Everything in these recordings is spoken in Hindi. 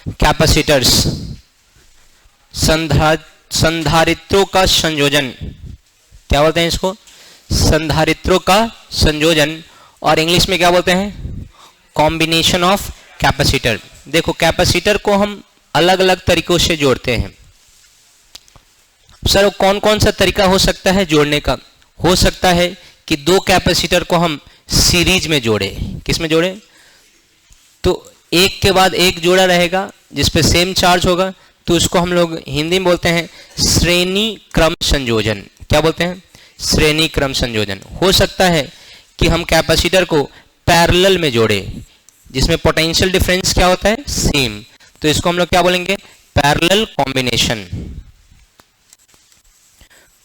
कैपेसिटर्स, संधारित्रों का संयोजन, क्या बोलते हैं इसको? संधारित्रों का संयोजन, और इंग्लिश में क्या बोलते हैं? Combination of capacitor. देखो कैपेसिटर को हम अलग अलग तरीकों से जोड़ते हैं। सर कौन कौन सा तरीका हो सकता है जोड़ने का? हो सकता है कि दो कैपेसिटर को हम सीरीज में जोड़े। किस में जोड़े? तो एक के बाद एक जोड़ा रहेगा जिसपे सेम चार्ज होगा, तो उसको हम लोग हिंदी में बोलते हैं श्रेणी क्रम संयोजन। क्या बोलते हैं? श्रेणी क्रम संयोजन। हो सकता है कि हम कैपेसिटर को पैरेलल में जोड़े जिसमें पोटेंशियल डिफरेंस क्या होता है? सेम, तो इसको हम लोग क्या बोलेंगे? Parallel combination.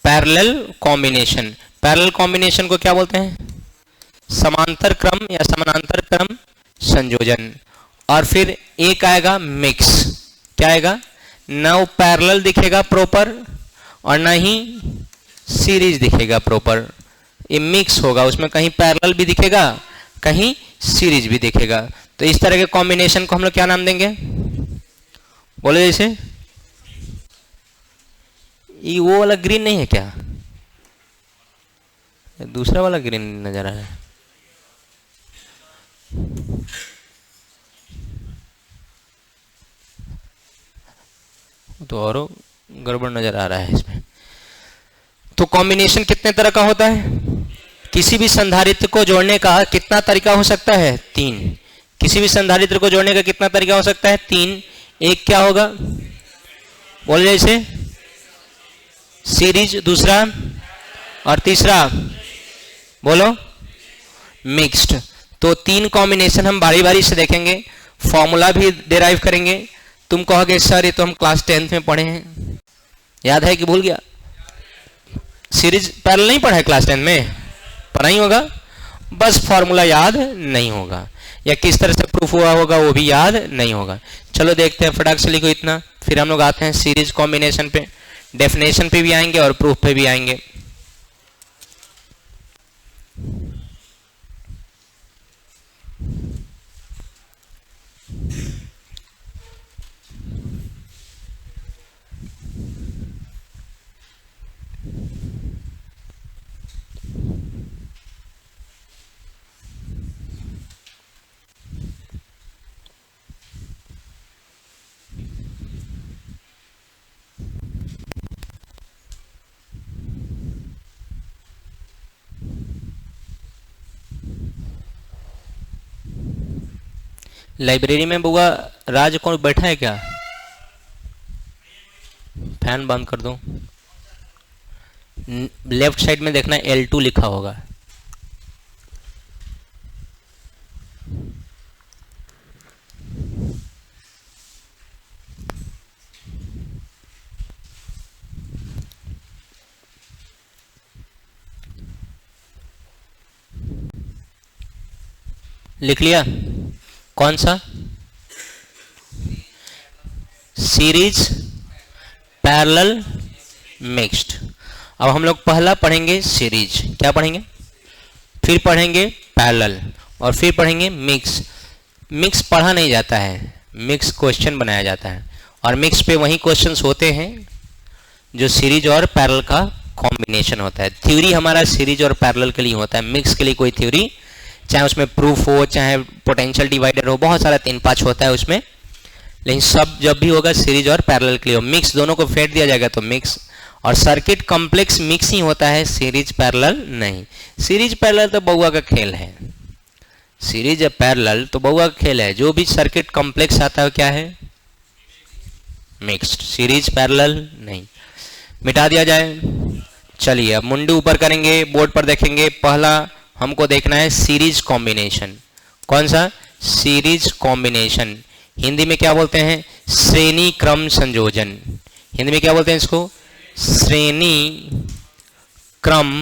Parallel combination. Parallel combination को क्या बोलते हैं? समांतर क्रम या समानांतर क्रम संयोजन। और फिर एक आएगा मिक्स। क्या आएगा? ना वो पैरेलल दिखेगा प्रॉपर और ना ही सीरीज दिखेगा प्रॉपर, ये मिक्स होगा, उसमें कहीं पैरेलल भी दिखेगा कहीं सीरीज भी दिखेगा। तो इस तरह के कॉम्बिनेशन को हम लोग क्या नाम देंगे? बोले जैसे ये वो वाला ग्रीन नहीं है क्या? दूसरा वाला ग्रीन नजर आ रहा है। तो और गड़बड़ नजर आ रहा है इसमें। तो कॉम्बिनेशन कितने तरह का होता है? किसी भी संधारित्र को जोड़ने का कितना तरीका हो सकता है? 3। किसी भी संधारित्र को जोड़ने का कितना तरीका हो सकता है? 3। एक क्या होगा? बोल जैसे सीरीज, दूसरा और तीसरा बोलो मिक्स्ड। तो 3 कॉम्बिनेशन हम बारी बारी से देखेंगे, फॉर्मूला भी डिराइव करेंगे। तुम कहोगे सर ये तो हम क्लास 10th में पढ़े हैं, याद है कि भूल गया? सीरीज पैरेलल नहीं पढ़ा है क्लास 10 में? पढ़ा ही होगा, बस फॉर्मूला याद नहीं होगा या किस तरह से प्रूफ हुआ होगा वो भी याद नहीं होगा। चलो देखते हैं, फटाक से लिखो इतना, फिर हम लोग आते हैं सीरीज कॉम्बिनेशन पे, डेफिनेशन पे भी आएंगे और प्रूफ पे भी आएंगे। लाइब्रेरी में बुआ राज कौन बैठा है क्या? फैन बंद कर दो। लेफ्ट साइड में देखना L2 लिखा होगा। लिख लिया? कौन सा? Series, parallel, mixed. अब हम लोग पहला पढ़ेंगे सीरीज, क्या पढ़ेंगे? फिर पढ़ेंगे पैरेलल और फिर पढ़ेंगे मिक्स। मिक्स पढ़ा नहीं जाता है, मिक्स क्वेश्चन बनाया जाता है और मिक्स पे वही क्वेश्चंस होते हैं जो सीरीज और पैरेलल का कॉम्बिनेशन होता है। थ्योरी हमारा सीरीज और पैरेलल के लिए होता है, मिक्स के लिए कोई थ्योरी, चाहे उसमें प्रूफ हो चाहे पोटेंशियल डिवाइडर हो, बहुत सारा 3-5 होता है उसमें, लेकिन सब जब भी होगा सीरीज और पैरेलल के लिए। मिक्स दोनों को फेंट दिया जाएगा तो मिक्स, और सर्किट कॉम्प्लेक्स मिक्स ही होता है, सीरीज पैरेलल नहीं। सीरीज पैरेलल तो बउआ का खेल है, सीरीज या पैरेलल तो बउआ का खेल है। जो भी सर्किट कॉम्प्लेक्स आता है क्या है? मिक्स्ड। सीरीज पैरेलल नहीं, मिटा दिया जाए। चलिए अब मुंडी ऊपर करेंगे, बोर्ड पर देखेंगे। पहला हमको देखना है सीरीज कॉम्बिनेशन। कौन सा? Series combination. हिंदी में क्या बोलते हैं? श्रेणी क्रम संयोजन। हिंदी में क्या बोलते हैं इसको? श्रेणी क्रम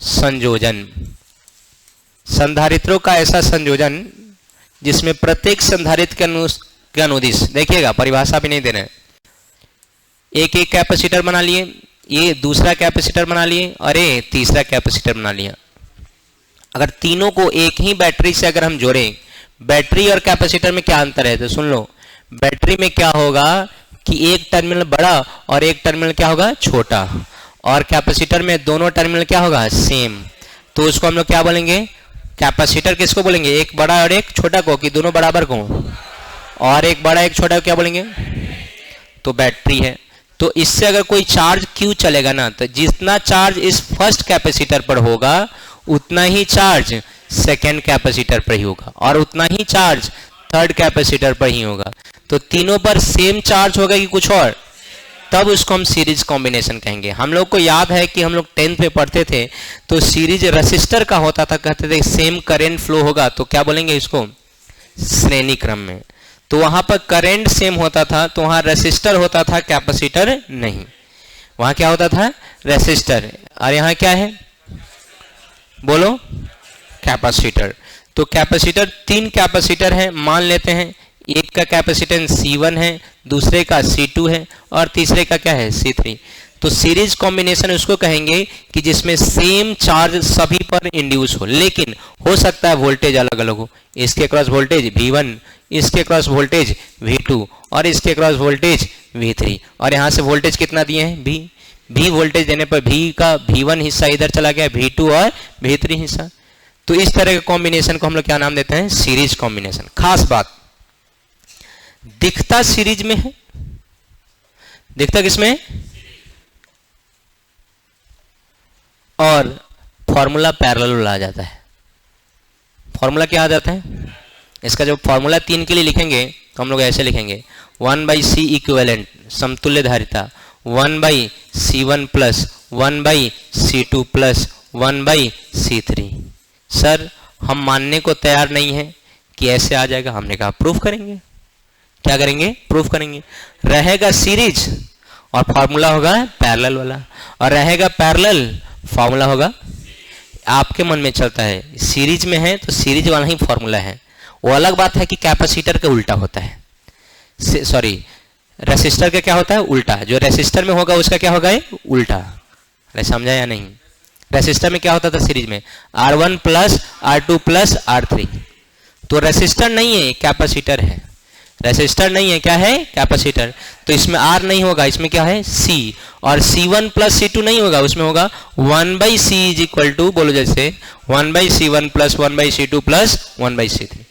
संयोजन। संधारित्रों का ऐसा संयोजन जिसमें प्रत्येक संधारित्र के अनुदिश, देखिएगा परिभाषा भी नहीं दे रहे, एक एक कैपेसिटर बना लिए, ये दूसरा कैपेसिटर बना लिए और ये तीसरा कैपेसिटर बना लिया। अगर तीनों को एक ही बैटरी से अगर हम जोड़ें, बैटरी और कैपेसिटर में क्या अंतर है तो सुन लो। बैटरी में क्या होगा कि एक टर्मिनल बड़ा और एक टर्मिनल क्या होगा छोटा, और कैपेसिटर में दोनों टर्मिनल क्या होगा सेम। तो उसको हम लोग क्या बोलेंगे, कैपेसिटर किसको बोलेंगे, एक बड़ा और एक छोटा को, कि दोनों बराबर को, और एक बड़ा एक छोटा को क्या बोलेंगे, तो बैटरी है। तो इससे अगर कोई चार्ज क्यू चलेगा ना, तो जितना चार्ज इस फर्स्ट कैपेसिटर पर होगा उतना ही चार्ज सेकेंड कैपेसिटर पर ही होगा, और उतना ही चार्ज थर्ड कैपेसिटर पर ही होगा। तो तीनों पर सेम चार्ज होगा कि कुछ और, तब उसको हम सीरीज कॉम्बिनेशन कहेंगे। हम लोग को याद है कि हम लोग 10th में पढ़ते थे, तो सीरीज रेसिस्टर का होता था, कहते थे सेम करंट फ्लो होगा, तो क्या बोलेंगे इसको, श्रेणी क्रम में। तो वहां पर करंट सेम होता था, तो वहां रेसिस्टर होता था, कैपेसिटर नहीं। वहां क्या होता था, रेसिस्टर, और यहां क्या है, बोलो, कैपेसिटर। तो कैपेसिटर, तीन कैपेसिटर है मान लेते हैं, एक का कैपेसिटेंस C1 है, दूसरे का C2 है, और तीसरे का क्या है, C3। तो सीरीज कॉम्बिनेशन उसको कहेंगे कि जिसमें सेम चार्ज सभी पर इंड्यूस हो, लेकिन हो सकता है वोल्टेज अलग अलग हो। इसके क्रॉस वोल्टेज V1, इसके क्रॉस वोल्टेज V2, और इसके क्रॉस वोल्टेज V3, और यहां से वोल्टेज कितना दिए हैं, V वोल्टेज देने पर V का V1 हिस्सा इधर चला गया, V2 और V3 हिस्सा। तो इस तरह के कॉम्बिनेशन को हम लोग क्या नाम देते हैं, सीरीज कॉम्बिनेशन। खास बात, दिखता सीरीज में है, दिखता किसमें, और फॉर्मूला पैरेलल आ जाता है। फॉर्मूला क्या आ जाता है, इसका जो फॉर्मूला 3 के लिए लिखेंगे तो हम लोग ऐसे लिखेंगे, 1/C इक्विवेलेंट समतुल्य धारिता 1/C1 plus 1/C2 plus 1/C3। Sir हम मानने को तैयार नहीं है कि ऐसे आ जाएगा। हमने कहा प्रूफ करेंगे। क्या करेंगे, प्रूफ करेंगे। रहेगा सीरीज और फॉर्मूला होगा पैरेलल वाला, और रहेगा पैरेलल, फॉर्मूला होगा। आपके मन में चलता है सीरीज में है तो सीरीज वाला ही फॉर्मूला है। वो अलग बात है कि कैपेसिटर का उल्टा होता है, सॉरी रेसिस्टर का क्या होता है, उल्टा। जो रेसिस्टर में होगा उसका क्या होगा, उल्टा। अरे समझा या नहीं, रेसिस्टर में क्या होता था सीरीज में, R1 plus R2 plus R3। तो रेसिस्टर नहीं है, कैपेसिटर है। रेसिस्टर नहीं है, क्या है, कैपेसिटर। तो इसमें R नहीं होगा, इसमें क्या है, C, और C1 प्लस C2 नहीं होगा, उसमें होगा 1/C इज इक्वल टू, बोलो जैसे 1/C1 plus 1/C2 plus 1/C3।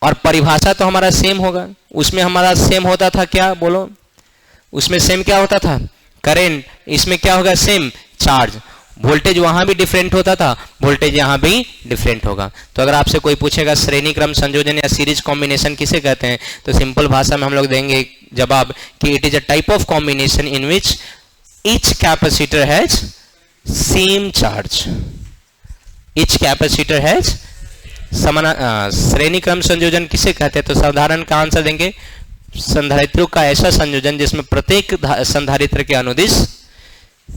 और परिभाषा तो हमारा सेम होगा। उसमें हमारा सेम होता था क्या, बोलो, उसमें सेम क्या होता था, करंट। इसमें क्या होगा, सेम चार्ज। वोल्टेज वहां भी डिफरेंट होता था, वोल्टेज यहां भी डिफरेंट होगा। तो अगर आपसे कोई पूछेगा श्रेणी क्रम संयोजन या सीरीज कॉम्बिनेशन किसे कहते हैं, तो सिंपल भाषा में हम लोग देंगे जवाब कि it is a type of combination in which each capacitor has same charge. Each capacitor has समान। श्रेणी क्रम संयोजन किसे कहते हैं, तो साधारण का आंसर देंगे, संधारित्रों का ऐसा संयोजन जिसमें प्रत्येक संधारित्र के अनुदिश,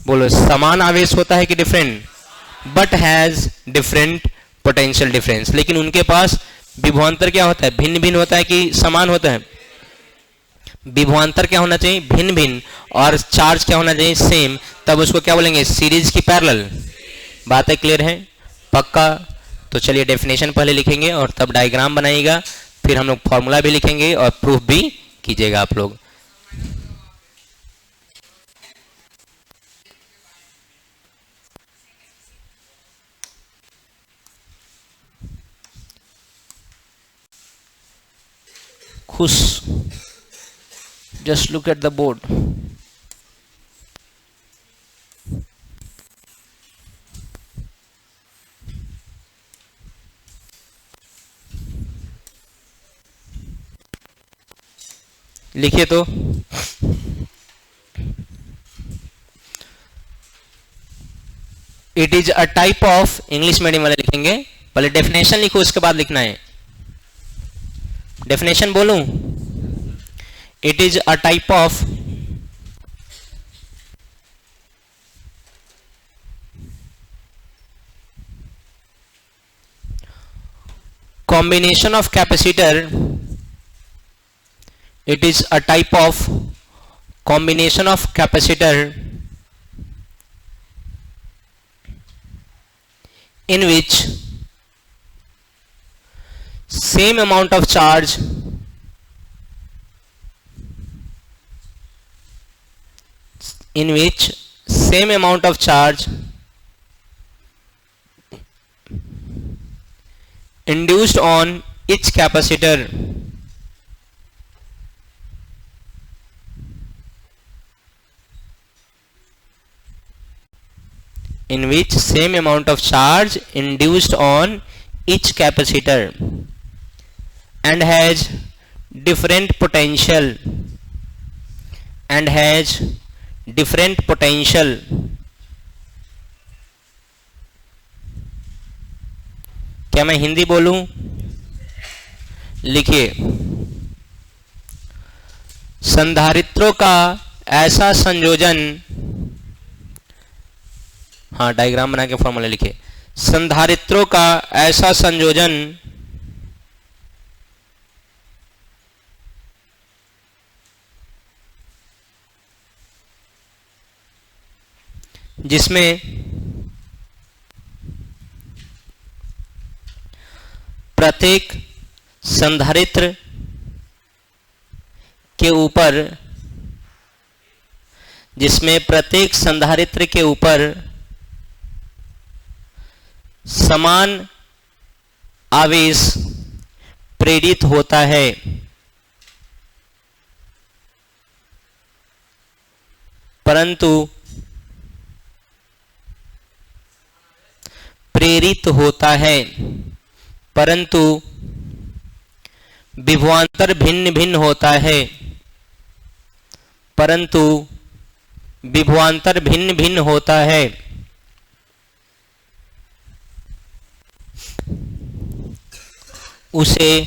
बोलो, समान आवेश होता है कि different, but has different potential difference. लेकिन उनके पास विभवांतर क्या होता है, भिन्न भिन्न होता है कि समान होता है। विभवांतर क्या होना चाहिए, भिन्न भिन्न, और चार्ज क्या होना चाहिए, सेम। तब उसको क्या बोलेंगे, सीरीज की पैरेलल। बातें क्लियर है, पक्का। तो चलिए डेफिनेशन पहले लिखेंगे और तब डायग्राम बनाइएगा, फिर हम लोग फॉर्मूला भी लिखेंगे और प्रूफ भी कीजिएगा आप लोग। खुश, just look at the board. लिखिए तो, it is a type of, English medium वाले लिखेंगे, पहले डेफिनेशन लिखो उसके बाद लिखना है। डेफिनेशन बोलूं, it is a type of combination of capacitor. It is a type of combination of capacitor in which same amount of charge in which same amount of charge induced on each capacitor in which same amount of charge induced on each capacitor and has different potential and has different potential क्या मैं हिंदी बोलूं? लिखिए, संधारित्रों का ऐसा संयोजन, हाँ डायग्राम बना के फॉर्मूला लिखिए, संधारित्रों का ऐसा संयोजन जिसमें प्रत्येक संधारित्र के ऊपर समान आवेश प्रेरित होता है, परंतु विभवांतर भिन्न भिन्न होता है, उसे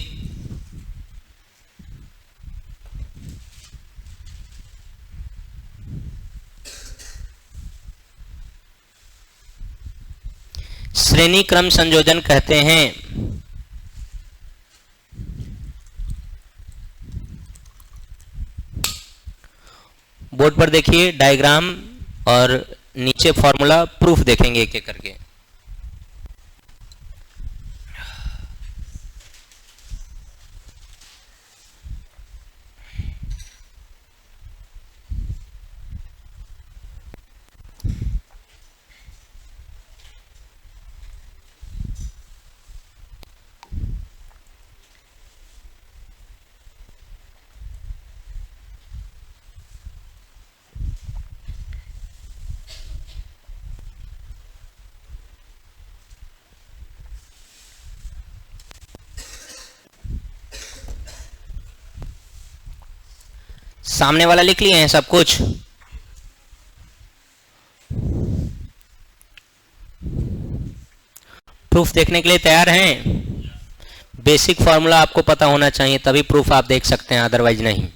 श्रेणी क्रम संयोजन कहते हैं। बोर्ड पर देखिए डायग्राम और नीचे फॉर्मूला प्रूफ देखेंगे एक एक करके। सामने वाला लिख लिए हैं सब कुछ? प्रूफ देखने के लिए तैयार हैं? बेसिक फॉर्मूला आपको पता होना चाहिए, तभी प्रूफ आप देख सकते हैं, अदरवाइज नहीं।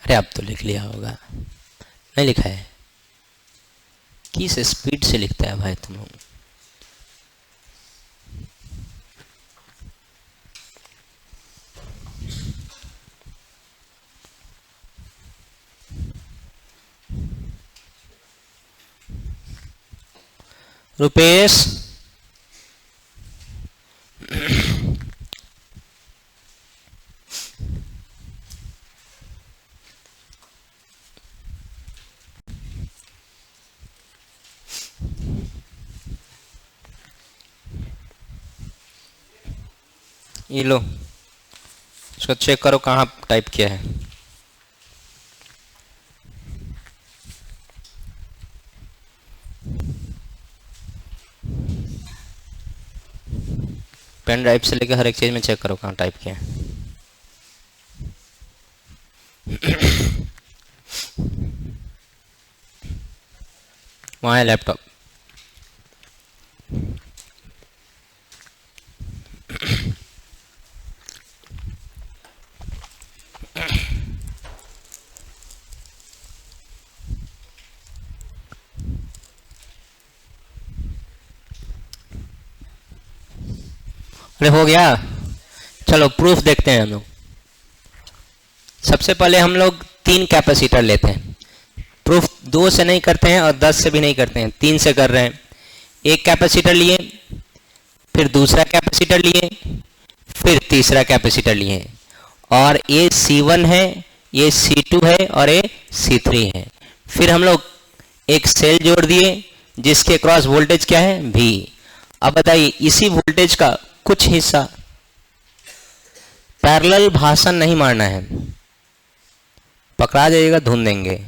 अरे आप तो लिख लिया होगा, नहीं लिखा है? किस स्पीड से लिखता है भाई तुम लोग? रुपेश, ये लो, इसको चेक करो कहाँ टाइप किया है। पेन ड्राइव से लेकर हर एक चीज़ में चेक करो कहाँ टाइप किया है। वहाँ है लैपटॉप। अरे हो गया, चलो प्रूफ देखते हैं हम लोग। सबसे पहले हम लोग 3 कैपेसिटर लेते हैं। प्रूफ 2 से नहीं करते हैं और 10 से भी नहीं करते हैं, 3 से कर रहे हैं। एक कैपेसिटर लिए, फिर दूसरा कैपेसिटर लिए, फिर तीसरा कैपेसिटर लिए, और ये C1 है, ये C2 है और ये C3 है। फिर हम लोग एक सेल जोड़ दिए जिसके क्रॉस वोल्टेज क्या है, V। अब बताइए, इसी वोल्टेज का कुछ हिस्सा, पैरेलल भाषण नहीं मारना है, पकड़ा जाइएगा, धुन देंगे।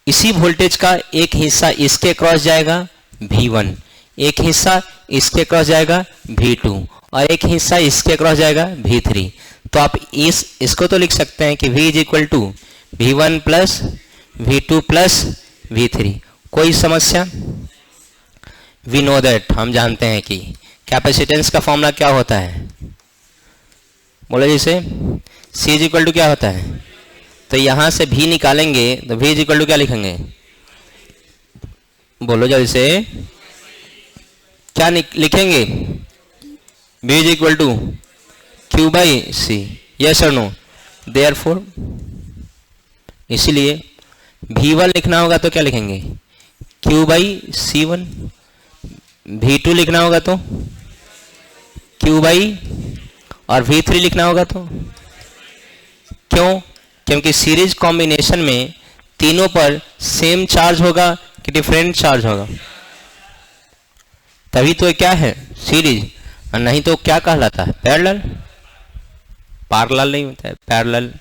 इसी वोल्टेज का एक हिस्सा इसके क्रॉस जाएगा V1, एक हिस्सा इसके क्रॉस जाएगा V2 और एक हिस्सा इसके क्रॉस जाएगा V3। तो आप इसको तो लिख सकते हैं कि V is equal to V1 plus V2 plus V3। कोई समस्या? वी नो दैट, हम जानते हैं कि कैपेसिटेंस का फॉर्मूला क्या होता है, बोलो जिसे C इज इक्वल टू क्या होता है। तो यहां से V निकालेंगे तो V इज इक्वल टू क्या लिखेंगे, बोलो जल्दी से, क्या लिखेंगे, V is equal to Q by C, yes और नो। देयरफॉर इसीलिए V1 लिखना होगा तो क्या लिखेंगे, Q बाई C1। V2 लिखना होगा तो Q बाई, और V3 लिखना होगा तो क्यों, क्योंकि सीरीज कॉम्बिनेशन में तीनों पर सेम चार्ज होगा कि डिफरेंट चार्ज होगा, तभी तो क्या है सीरीज, और नहीं तो क्या कहलाता है, पैरेलल। पैरेलल नहीं होता है, पैरेलल।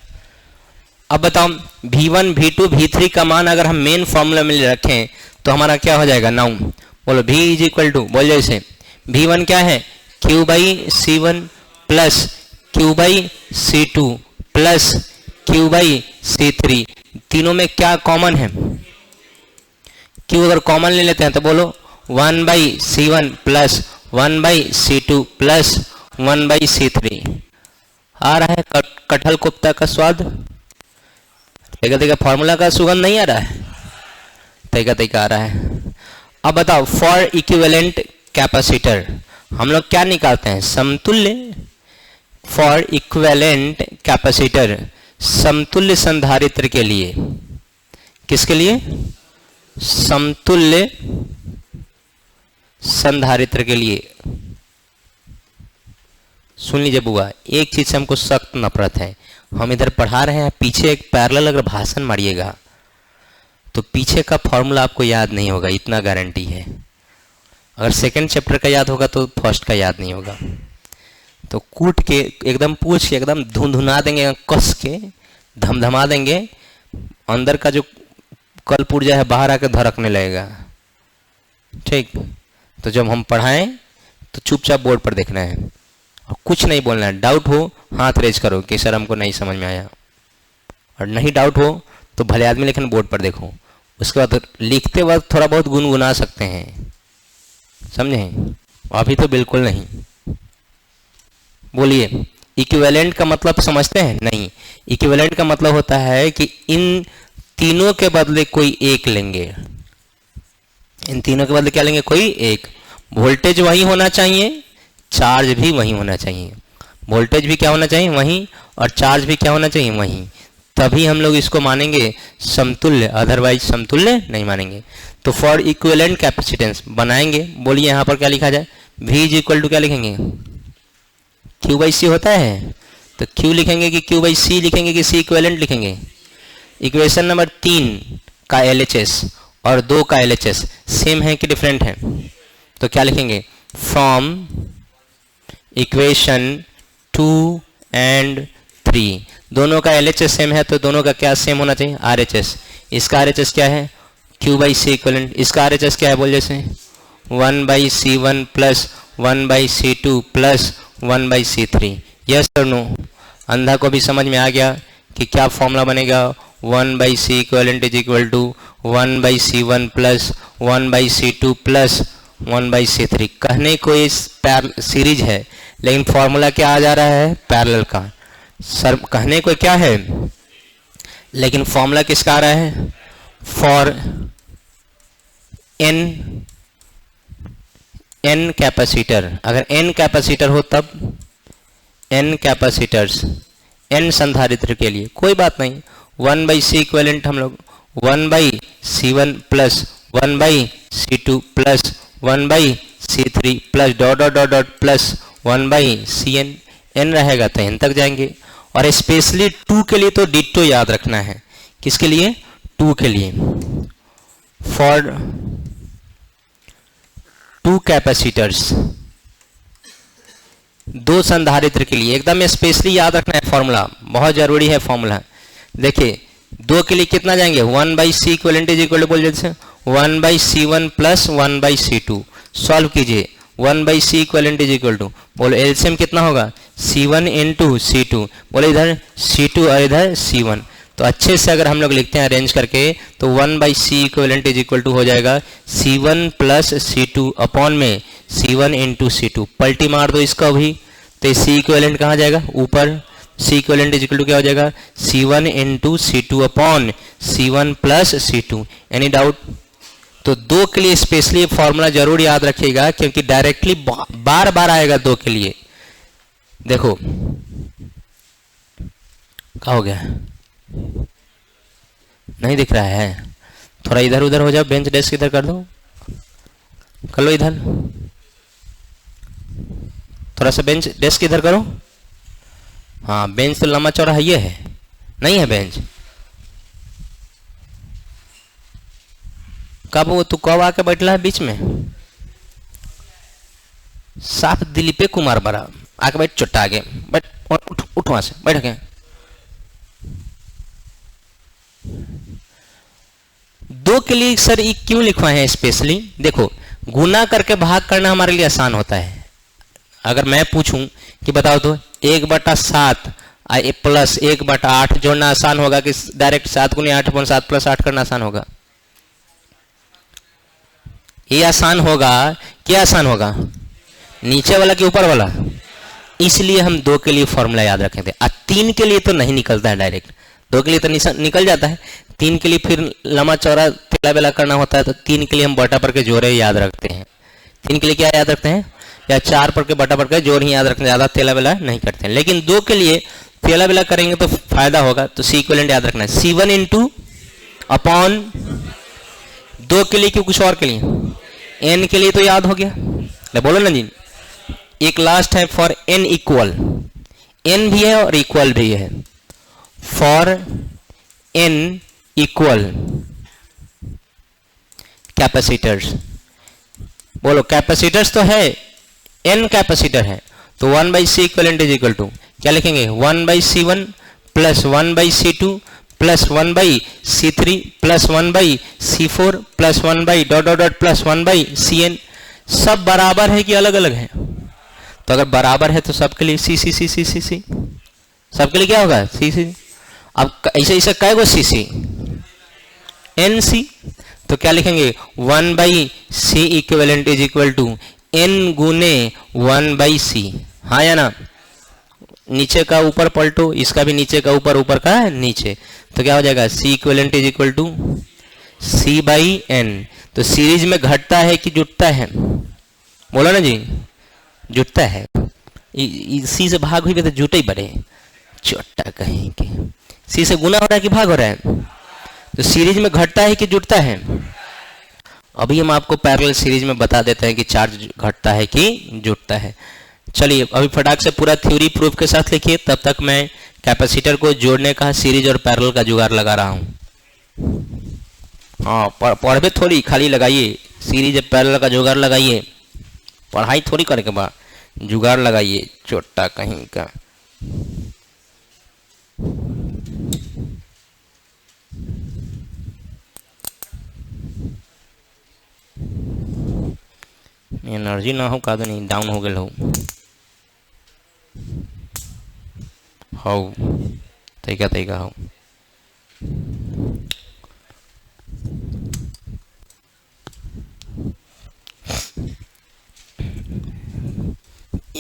अब बताओ, V1 V2 V3 का मान अगर हम मेन फॉर्मूला में रखें तो हमारा क्या हो जाएगा, नाउ बोलो V इज इक्वल टू, बोल जैसे, V1 क्या है, Q by C1 plus Q by C2 plus Q by C3। तीनों में क्या कॉमन है, Q अगर कॉमन ले लेते हैं तो बोलो 1 by C1 plus 1 by C2 plus 1 by C3। आ रहा है कटहल कोफ्ता का स्वाद, तेगा तेगा फॉर्मूला का सुगंध नहीं आ रहा है, तेगा तेगा आ रहा है। अब बताओ, फॉर इक्विवेलेंट कैपेसिटर हम लोग क्या निकालते हैं, समतुल्य। फॉर इक्विवेलेंट कैपेसिटर, समतुल्य संधारित्र के लिए, किसके लिए, समतुल्य संधारित्र के लिए। सुन लीजिए बुआ, एक चीज से हमको सख्त नफरत है, हम इधर पढ़ा रहे हैं, पीछे एक पैरेलल अगर भाषण मारिएगा तो पीछे का फॉर्मूला आपको याद नहीं होगा, इतना गारंटी है। अगर सेकंड चैप्टर का याद होगा तो फर्स्ट का याद नहीं होगा। तो कूट के एकदम पूछ के एकदम धुनधुना देंगे, कस के धमधमा देंगे, अंदर का जो कल पुर्जा है बाहर आकर धड़कने लगेगा। ठीक, तो जब हम पढ़ाएं तो चुपचाप बोर्ड पर देखना है और कुछ नहीं बोलना है। डाउट हो हाथ रेज करो कि सर हमको नहीं समझ में आया, और नहीं डाउट हो तो भले आदमी लेकिन बोर्ड पर देखो। उसके बाद लिखते वक्त थोड़ा बहुत गुनगुना सकते हैं, समझे, अभी तो बिल्कुल नहीं। बोलिए, इक्विवेलेंट का मतलब समझते हैं? नहीं, इक्विवेलेंट का मतलब होता है कि इन तीनों के बदले कोई एक लेंगे। इन तीनों के बदले क्या लेंगे, कोई एक। वोल्टेज वही होना चाहिए, चार्ज भी वही होना चाहिए। वोल्टेज भी क्या होना चाहिए, वही, और चार्ज भी क्या होना चाहिए, वही। तभी हम लोग इसको मानेंगे समतुल्य, अदरवाइज समतुल्य नहीं मानेंगे। तो फॉर इक्विवेलेंट कैपेसिटेंस बनाएंगे। बोलिए यहाँ पर क्या लिखा जाए, V इज इक्वल टू क्या लिखेंगे, Q बाई C होता है तो Q लिखेंगे कि Q बाई C लिखेंगे कि C इक्विवेलेंट लिखेंगे। इक्वेशन नंबर 3 का LHS और 2 का LHS सेम है कि डिफरेंट है, तो क्या लिखेंगे, फ्रॉम इक्वेशन 2 एंड 3, दोनों का LHS सेम है तो दोनों का क्या सेम होना चाहिए, RHS। इसका RHS क्या है, Q बाई C इक्विवेलेंट। इसका RHS क्या है, बोल जैसे 1 by C1 plus 1/C2 plus 1/C3। Yes और नो? अंधा को भी समझ में आ गया कि क्या फॉर्मूला बनेगा? 1/C equivalent is equal to 1/C1 plus 1/C2 plus 1/C3। कहने को इस सीरीज है, लेकिन फॉर्मूला क्या आ जा रहा है? पैरेलल का। सर कहने को क्या है, लेकिन फॉर्मूला किसका आ रहा है? For n capacitor. अगर n कैपेसिटर हो तब n कैपेसिटर्स, n संधारित्र के लिए कोई बात नहीं। 1/C इक्विवेलेंट हम लोग 1/C1 plus 1/C2 plus 1/C3 plus dot dot dot dot plus 1/Cn, n रहेगा तो n तक जाएंगे। और स्पेशली 2 के लिए तो डिट्टो याद रखना है। किसके लिए? 2 के लिए। फॉर 2 कैपेसिटर्स, 2 संधारित्र के लिए एकदम स्पेशली याद रखना है फॉर्मूला, बहुत जरूरी है फॉर्मूला। देखिए 2 के लिए कितना जाएंगे? 1/C equivalent is equal to बोल जैसे 1/C1 प्लस 1/C2। सॉल्व कीजिए। 1/C equivalent is equal to, बोलो एलसीएम कितना होगा? C1 into C2। बोले इधर C2 और इधर C1। तो अच्छे से अगर हम लोग लिखते हैं अरेंज करके तो 1/C equivalent is equal to हो जाएगा C1 प्लस C2 अपॉन में C1 इंटू C2। पलटी मार दो इसका भी, तो C इक्विवेलेंट कहाँ जाएगा? ऊपर। C equivalent is equal to क्या हो जाएगा? C1 into C2 upon C1 plus C2। Any doubt? तो 2 के लिए स्पेशली फॉर्मूला जरूर याद रखिएगा, क्योंकि डायरेक्टली बार बार आएगा 2 के लिए। देखो क्या हो गया, नहीं दिख रहा है? थोड़ा इधर उधर हो जाओ, बेंच डेस्क इधर कर दो, कर लो इधर, थोड़ा सा बेंच डेस्क इधर करो। हाँ बेंच तो लंबा चौड़ा है, ये है नहीं है बेंच? कब वो तू कब आके बैठला है बीच में? साफ दिलीपे कुमार बरा आके बैठ, चुट्टा आगे बैठ, उठ उठ वहां से बैठ के। 2 के लिए सर ये क्यों लिखवाए हैं स्पेशली? देखो गुना करके भाग करना हमारे लिए आसान होता है। अगर मैं पूछूं कि बताओ तो 1/7 प्लस 1/8 जोड़ना आसान होगा कि डायरेक्ट 7 × 8/7 प्लस 8 करना आसान होगा? ये आसान होगा। क्या आसान होगा? नीचे वाला कि ऊपर वाला? इसलिए हम 2 के लिए फॉर्मूला याद रखे थे। 3 के लिए तो नहीं निकलता है डायरेक्ट, 2 के लिए तो निकल जाता है, 3 के लिए फिर लंबा चौड़ा तेला बेला करना होता है। तो 3 के लिए हम बटा पर के जोड़े याद रखते हैं। 3 के लिए क्या याद रखते हैं? या 4 पर के बटा पर के जोड़ ही याद रखते हैं, ज़्यादा तेला बेला नहीं करते हैं। लेकिन 2 के लिए तेला बेला करेंगे तो फायदा होगा। तो C इक्विवेलेंट याद रखना है C1 इंटू अपॉन 2 के लिए, क्यों कुछ और के लिए? n के लिए तो याद हो गया, बोलो ना जी। एक लास्ट है फॉर n इक्वल, n भी है और इक्वल भी है। फॉर n इक्वल कैपेसिटर्स, बोलो कैपेसिटर्स तो है, n कैपेसिटर है, तो 1/C equivalent is equal to क्या लिखेंगे? 1/C1 plus 1/C2 plus 1/C3 plus 1/C4 plus 1/ dot dot dot plus 1/Cn। सब बराबर है कि अलग अलग है? तो अगर बराबर है तो सबके लिए सी सी सी सी सी सी, सबके लिए क्या होगा? सी सी। अब ऐसे ऐसे कै गो सी सी? N C. तो क्या लिखेंगे? 1/C equivalent is equal to n गुने 1/C। हाँ या ना? नीचे का ऊपर पलटो, इसका भी नीचे का ऊपर, ऊपर का नीचे, तो क्या हो जाएगा? C equivalent is equal to C/n। तो सीरीज में घटता है कि जुटता है? बोलो ना जी, जुटता है। C से भाग हुई तो जुटे ही बड़े, चोटा कहीं के। C से गुना हो रहा है कि भाग हो रहा है? तो सीरीज में घटता है कि जुटता है? अभी हम आपको पैरेलल सीरीज में बता देते हैं कि चार्ज घटता है कि जुटता है। चलिए अभी फटाक से पूरा थ्योरी प्रूफ के साथ लिखिए, तब तक मैं कैपेसिटर को जोड़ने का सीरीज और पैरेलल का जुगाड़ लगा रहा हूँ। हाँ पढ़े थोड़ी खाली लगाइए, सीरीज और पैरेलल का जुगाड़ लगाइए, पढ़ाई थोड़ी करने के बाद जुगाड़ लगाइए, चोटा कहीं का। एनर्जी ना हो का तो नहीं डाउन हो गए हो हाउ तरीका तरीका हो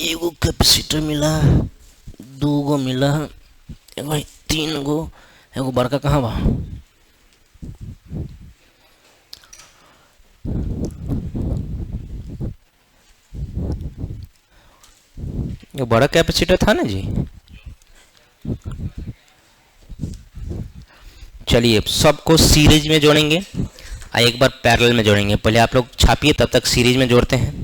एगो कैपेसिटर मिला, दूगो मिला, एगो तीन गो, एगो बड़का कहाँ बा? ये बड़ा कैपेसिटर था ना जी। चलिए सबको सीरीज में जोड़ेंगे और एक बार पैरेलल में जोड़ेंगे। पहले आप लोग छापिए, तब तक सीरीज में जोड़ते हैं।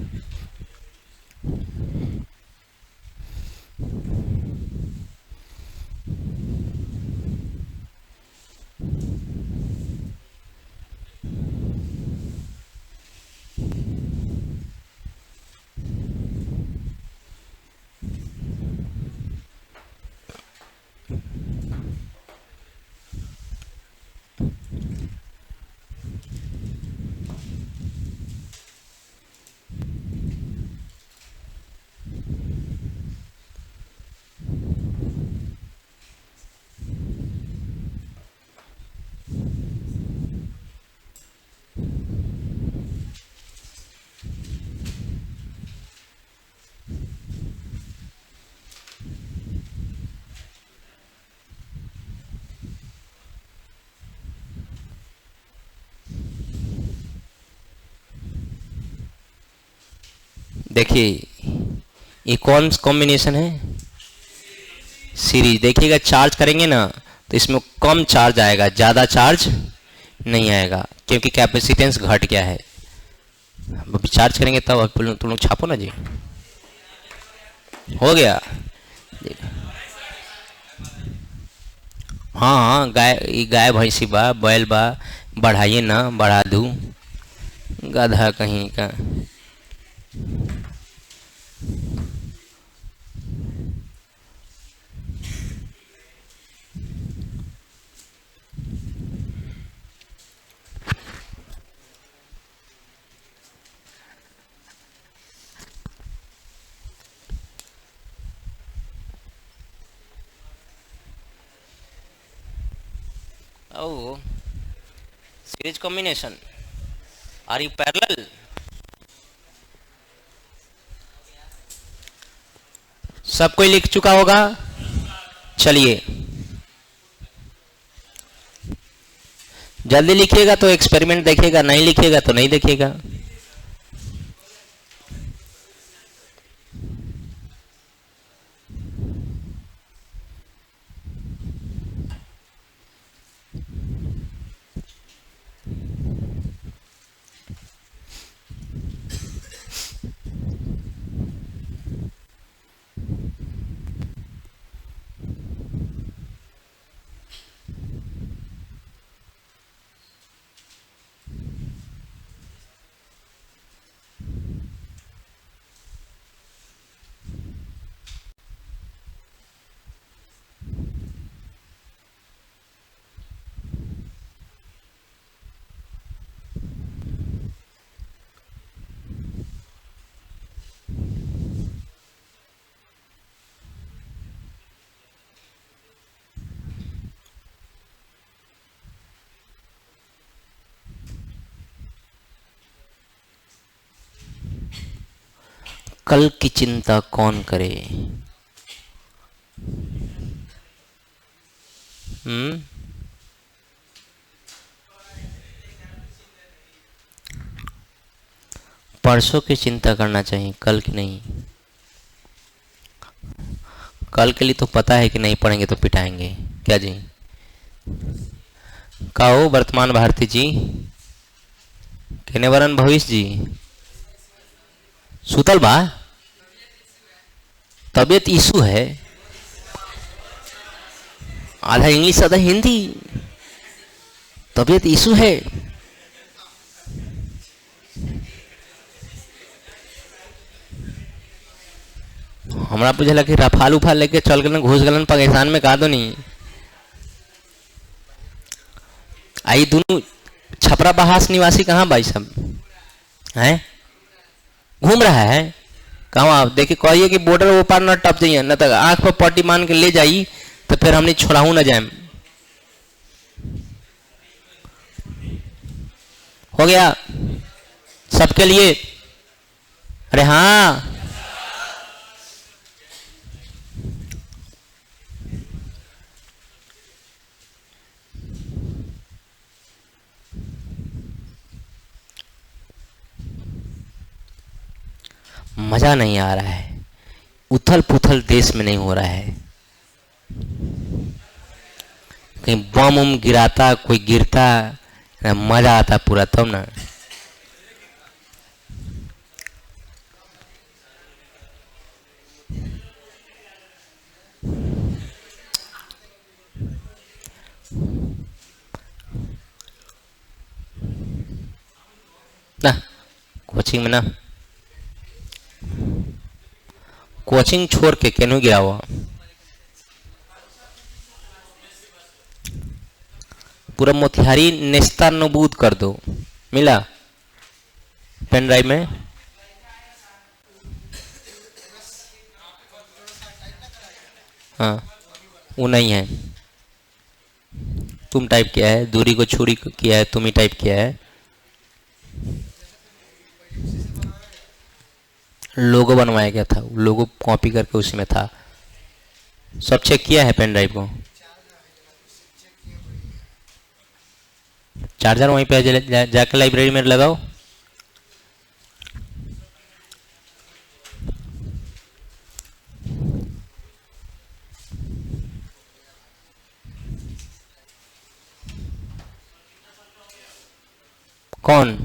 देखिए ये कौन कॉम्बिनेशन है? सीरीज। देखिएगा चार्ज करेंगे ना तो इसमें कम चार्ज आएगा, ज़्यादा चार्ज नहीं आएगा, क्योंकि कैपेसिटेंस घट गया है। अभी चार्ज करेंगे तब तुम लोग छापो ना जी। हो गया। हाँ हाँ, गाय भैंसी बा, बैल बा, बढ़ाइए ना, बढ़ा दूँ, गधा कहीं का। Oh, series combination. Are you parallel? सब कोई लिख चुका होगा। चलिए जल्दी लिखिएगा तो एक्सपेरिमेंट देखिएगा, नहीं लिखिएगा तो नहीं देखिएगा। कल की चिंता कौन करे? परसों की चिंता करना चाहिए, कल की नहीं। कल के लिए तो पता है कि नहीं पढ़ेंगे तो पिटाएंगे। क्या जी? कहो वर्तमान भारती जी, कहने वरन भविष्य जी, सुतल बा, तबियत इशू है, आधा इंग्लिश आधा हिंदी, तबियत इशू है। हमरा बुझला कि रफाल उफाल लेके चल गलन, घुस गलन पाकिस्तान में, का दो नहीं। आई दोनों छपरा बहास निवासी कहाँ भाई सब हैं? घूम रहा है। कहाँ आप देखिए, कहिए कि बॉर्डर वो पार न टप जाइए, न तक आंख पर पट्टी मान के ले जाइए तो फिर हमने छोड़ाऊ न जाए। हो गया सबके लिए? अरे हाँ, मजा नहीं आ रहा है, उथल पुथल देश में नहीं हो रहा है। कहीं बम उम गिराता, कोई गिरता, मजा आता पूरा, तब ना। ना कोचिंग में ना, कोचिंग छोड़ के केनू गिरा हुआ, पूरा मोतिहारी नेस्ता नबूद कर दो। मिला पेन ड्राइव में? हाँ, वो नहीं है, तुम टाइप किया है, दूरी को छुरी किया है, तुम ही टाइप किया है। लोगो बनवाया गया था, लोगो कॉपी करके उसी में था। सब चेक किया है पेन ड्राइव को? चार्जर वहीं पे जाकर लाइब्रेरी में लगाओ। कौन?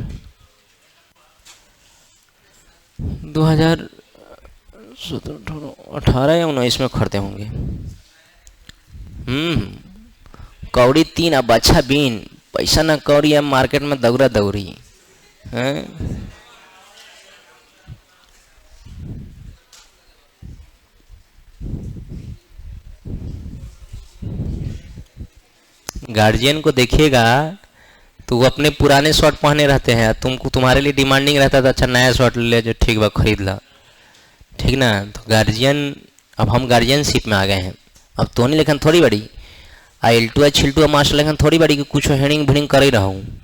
2018 या 19 में खरीदे होंगे। कौड़ी 3 अब अच्छा बीन, पैसा ना कौड़ी है, मार्केट में दौरा दौरी है। गार्जियन को देखिएगा तो वो अपने पुराने शर्ट पहने रहते हैं, तुमको तुम्हारे लिए डिमांडिंग रहता था, अच्छा नया शर्ट ले जो, ठीक बा खरीद ला, ठीक ना। तो गार्जियन, अब हम गार्जियनशिप में आ गए हैं, अब तो नहीं लेकिन थोड़ी बड़ी आइल्टुआ छिल्टुआ मास्टर लेकिन थोड़ी बड़ी कि कुछ हेडिंग भिडिंग कर ही रहा हूँ।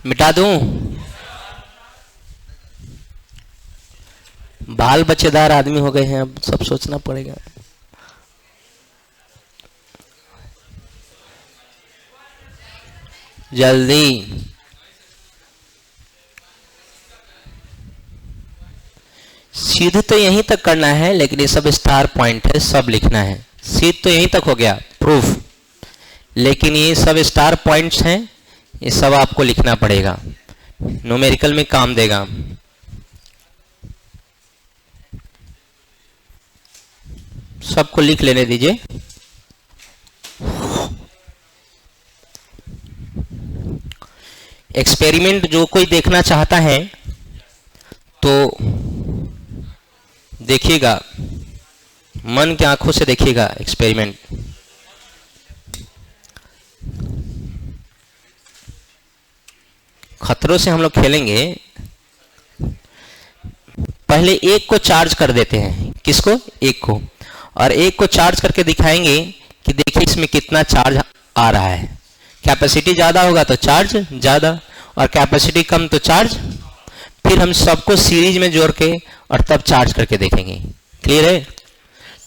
मिटा दूं? बाल बच्चेदार आदमी हो गए हैं, अब सब सोचना पड़ेगा। जल्दी सीध तो यहीं तक करना है, लेकिन ये सब स्टार पॉइंट है, सब लिखना है। सीध तो यहीं तक हो गया प्रूफ, लेकिन ये सब स्टार पॉइंट्स हैं, ये सब आपको लिखना पड़ेगा, न्यूमेरिकल में काम देगा। सबको लिख लेने दीजिए। एक्सपेरिमेंट जो कोई देखना चाहता है तो देखिएगा, मन की आंखों से देखिएगा एक्सपेरिमेंट। खतरों से हम लोग खेलेंगे। पहले एक को चार्ज कर देते हैं, किसको? एक को, और एक को चार्ज करके दिखाएंगे कि देखिए इसमें कितना चार्ज आ रहा है। कैपेसिटी ज़्यादा होगा तो चार्ज ज़्यादा, और कैपेसिटी कम तो चार्ज। फिर हम सबको सीरीज में जोड़ के और तब चार्ज करके देखेंगे। क्लियर है?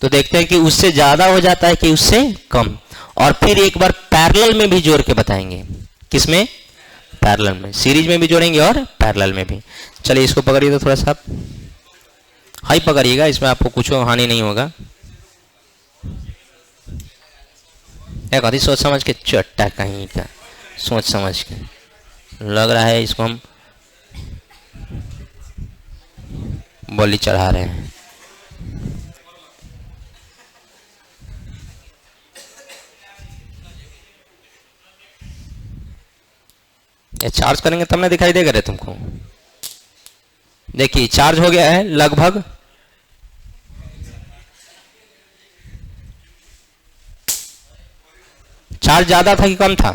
तो देखते हैं कि उससे ज़्यादा हो जाता है कि उससे कम, और फिर एक बार पैरेलल में भी जोड़ के बताएंगे। किसमें? पैरेलल में। सीरीज में भी जोड़ेंगे और पैरेलल में भी। चलिए इसको पकड़िए तो थोड़ा सा हाई पकड़िएगा, इसमें आपको कुछ हानि नहीं होगा। एक अधिक सोच समझ के, चट्टा कहीं का सोच समझ के लग रहा है इसको हम बलि चढ़ा रहे हैं। ये चार्ज करेंगे तब ना दिखाई देगा रे तुमको। देखिए चार्ज हो गया है लगभग, चार्ज ज्यादा था कि कम था?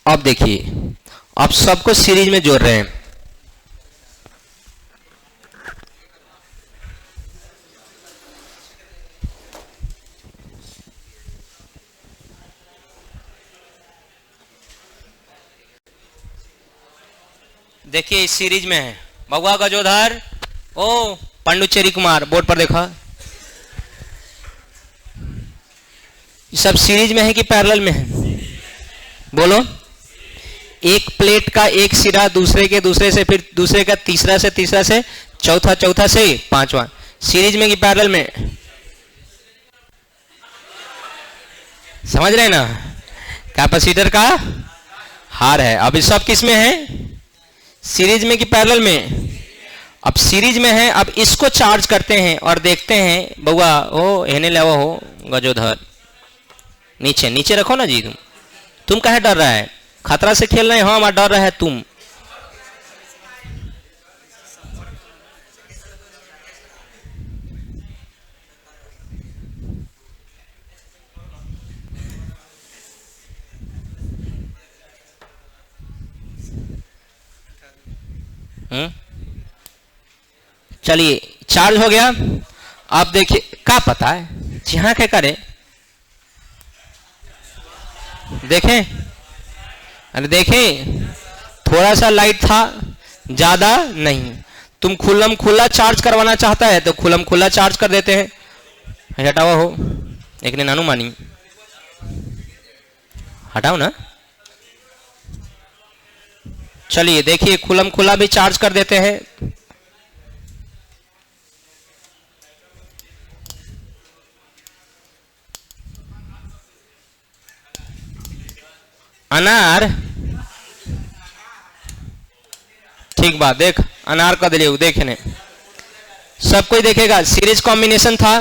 अब देखिए, अब सबको सीरीज में जोड़ रहे हैं। देखिए इस सीरीज में है बउआ गजोधर, ओ पांडुचेरी कुमार, बोर्ड पर देखा, सब सीरीज में है कि पैरेलल में है? बोलो। एक प्लेट का एक सिरा दूसरे के दूसरे से, फिर दूसरे का तीसरा से, तीसरा से चौथा, चौथा से पांचवा, सीरीज में कि पैरेलल में? समझ रहे ना? कैपेसिटर का हार है। अब इस सब किस में है? सीरीज में कि पैरेलल में? अब सीरीज में है। अब इसको चार्ज करते हैं और देखते हैं बउआ, ओ हेने लेवा हो गजोधर, नीचे नीचे रखो ना जी। तुम काहे डर रहा है? खतरा से खेल रहे हैं हम, डर रहा है तुम। चलिए चार्ज हो गया। आप देखिए, क्या पता है जहां क्या करे, देखें, अरे देखें, थोड़ा सा लाइट था, ज्यादा नहीं। तुम खुल्लम खुल्ला चार्ज करवाना चाहता है तो खुल्लम खुल्ला चार्ज कर देते हैं। हटाओ हो, एक ने नानू मानी, हटाओ ना। चलिए देखिए, खुल्लम खुल्ला भी चार्ज कर देते हैं। अनार, ठीक बात, देख अनार का दिले देखने, सब कोई देखेगा। सीरीज कॉम्बिनेशन था,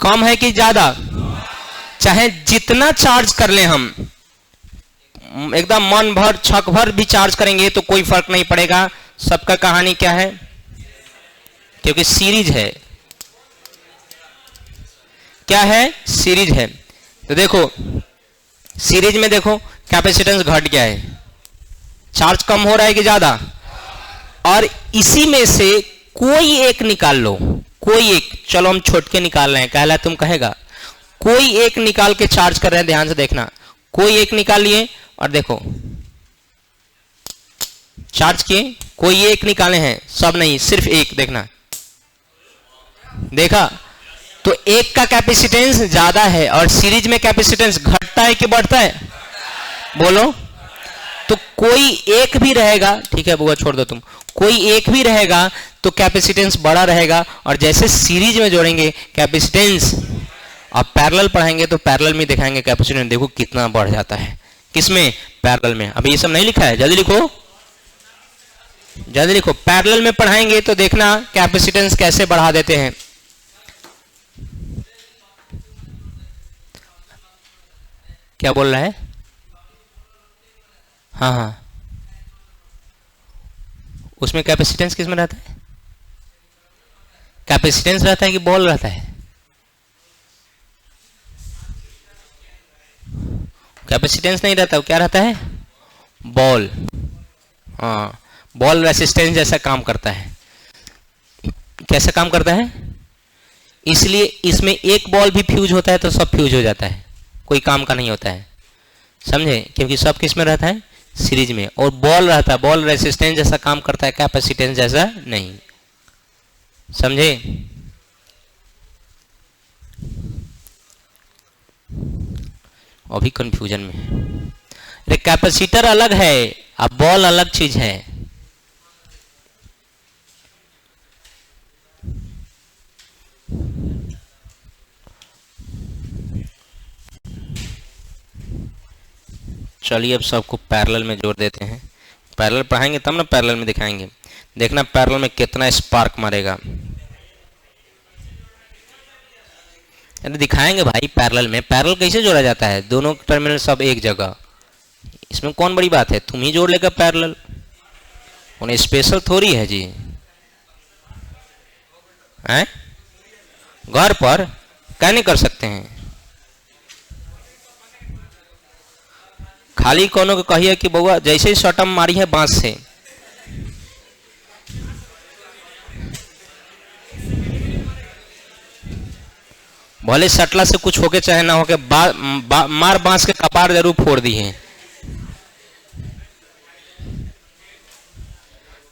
कम है कि ज्यादा? चाहे जितना चार्ज कर ले हम, एकदम मन भर छक भर भी चार्ज करेंगे तो कोई फर्क नहीं पड़ेगा। सबका कहानी क्या है? क्योंकि सीरीज है। क्या है? सीरीज है। तो देखो सीरीज में देखो कैपेसिटेंस घट गया है, चार्ज कम हो रहा है कि ज्यादा? और इसी में से कोई एक निकाल लो, कोई एक, चलो हम छोट के निकाल रहे हैं, कहला तुम कहेगा, कोई एक निकाल के चार्ज कर रहे हैं, ध्यान से देखना, कोई एक निकाल लिए और देखो चार्ज किए, कोई एक निकाले हैं, सब नहीं, सिर्फ एक, देखना, देखा? तो एक का कैपेसिटेंस ज्यादा है और सीरीज में कैपेसिटेंस घटता है कि बढ़ता है? बोलो। तो कोई एक भी रहेगा, ठीक है बुआ छोड़ दो तुम, कोई एक भी रहेगा तो कैपेसिटेंस बड़ा रहेगा। और जैसे सीरीज में जोड़ेंगे कैपेसिटेंस, अब पैरेलल पढ़ाएंगे तो पैरेलल में दिखाएंगे कैपेसिटेंस, देखो कितना बढ़ जाता है। किसमें? पैरेलल में। अभी ये सब नहीं लिखा है, जल्दी लिखो, जल्दी लिखो। पैरेलल में पढ़ाएंगे तो देखना कैपेसिटेंस कैसे बढ़ा देते हैं। क्या बोल रहा है? हाँ हाँ, उसमें कैपेसिटेंस किस में रहता है? कैपेसिटेंस रहता है कि बॉल रहता है? कैपेसिटेंस नहीं रहता, वो क्या रहता है? बॉल। हाँ, बॉल रेसिस्टेंस जैसा काम करता है। कैसा काम करता है? इसलिए इसमें एक बॉल भी फ्यूज होता है तो सब फ्यूज हो जाता है, कोई काम का नहीं होता है, समझे? क्योंकि सब किस में रहता है? सीरीज में। और बॉल रहता है, बॉल रेसिस्टेंस जैसा काम करता है, कैपेसिटेंस जैसा नहीं, समझे? अभी कंफ्यूजन में है। कैपेसिटर अलग है, अब बॉल अलग चीज है। चलिए अब सबको पैरेलल में जोड़ देते हैं। पैरेलल पढ़ाएंगे तब ना पैरेलल में दिखाएंगे। देखना पैरेलल में कितना स्पार्क मारेगा। दिखाएंगे भाई पैरेलल में। पैरेलल कैसे जोड़ा जाता है? दोनों टर्मिनल सब एक जगह, इसमें कौन बड़ी बात है, तुम ही जोड़ लेगा पैरेलल, उन्हें स्पेशल थोड़ी है जी। हैं घर पर क्या नहीं कर सकते हैं, खाली कोनो को कहिए कि बउआ जैसे ही शॉटम मारी है बांस से, भले सटला से कुछ होके चाहे ना होके मार बांस के कपार जरूर फोड़ दी है।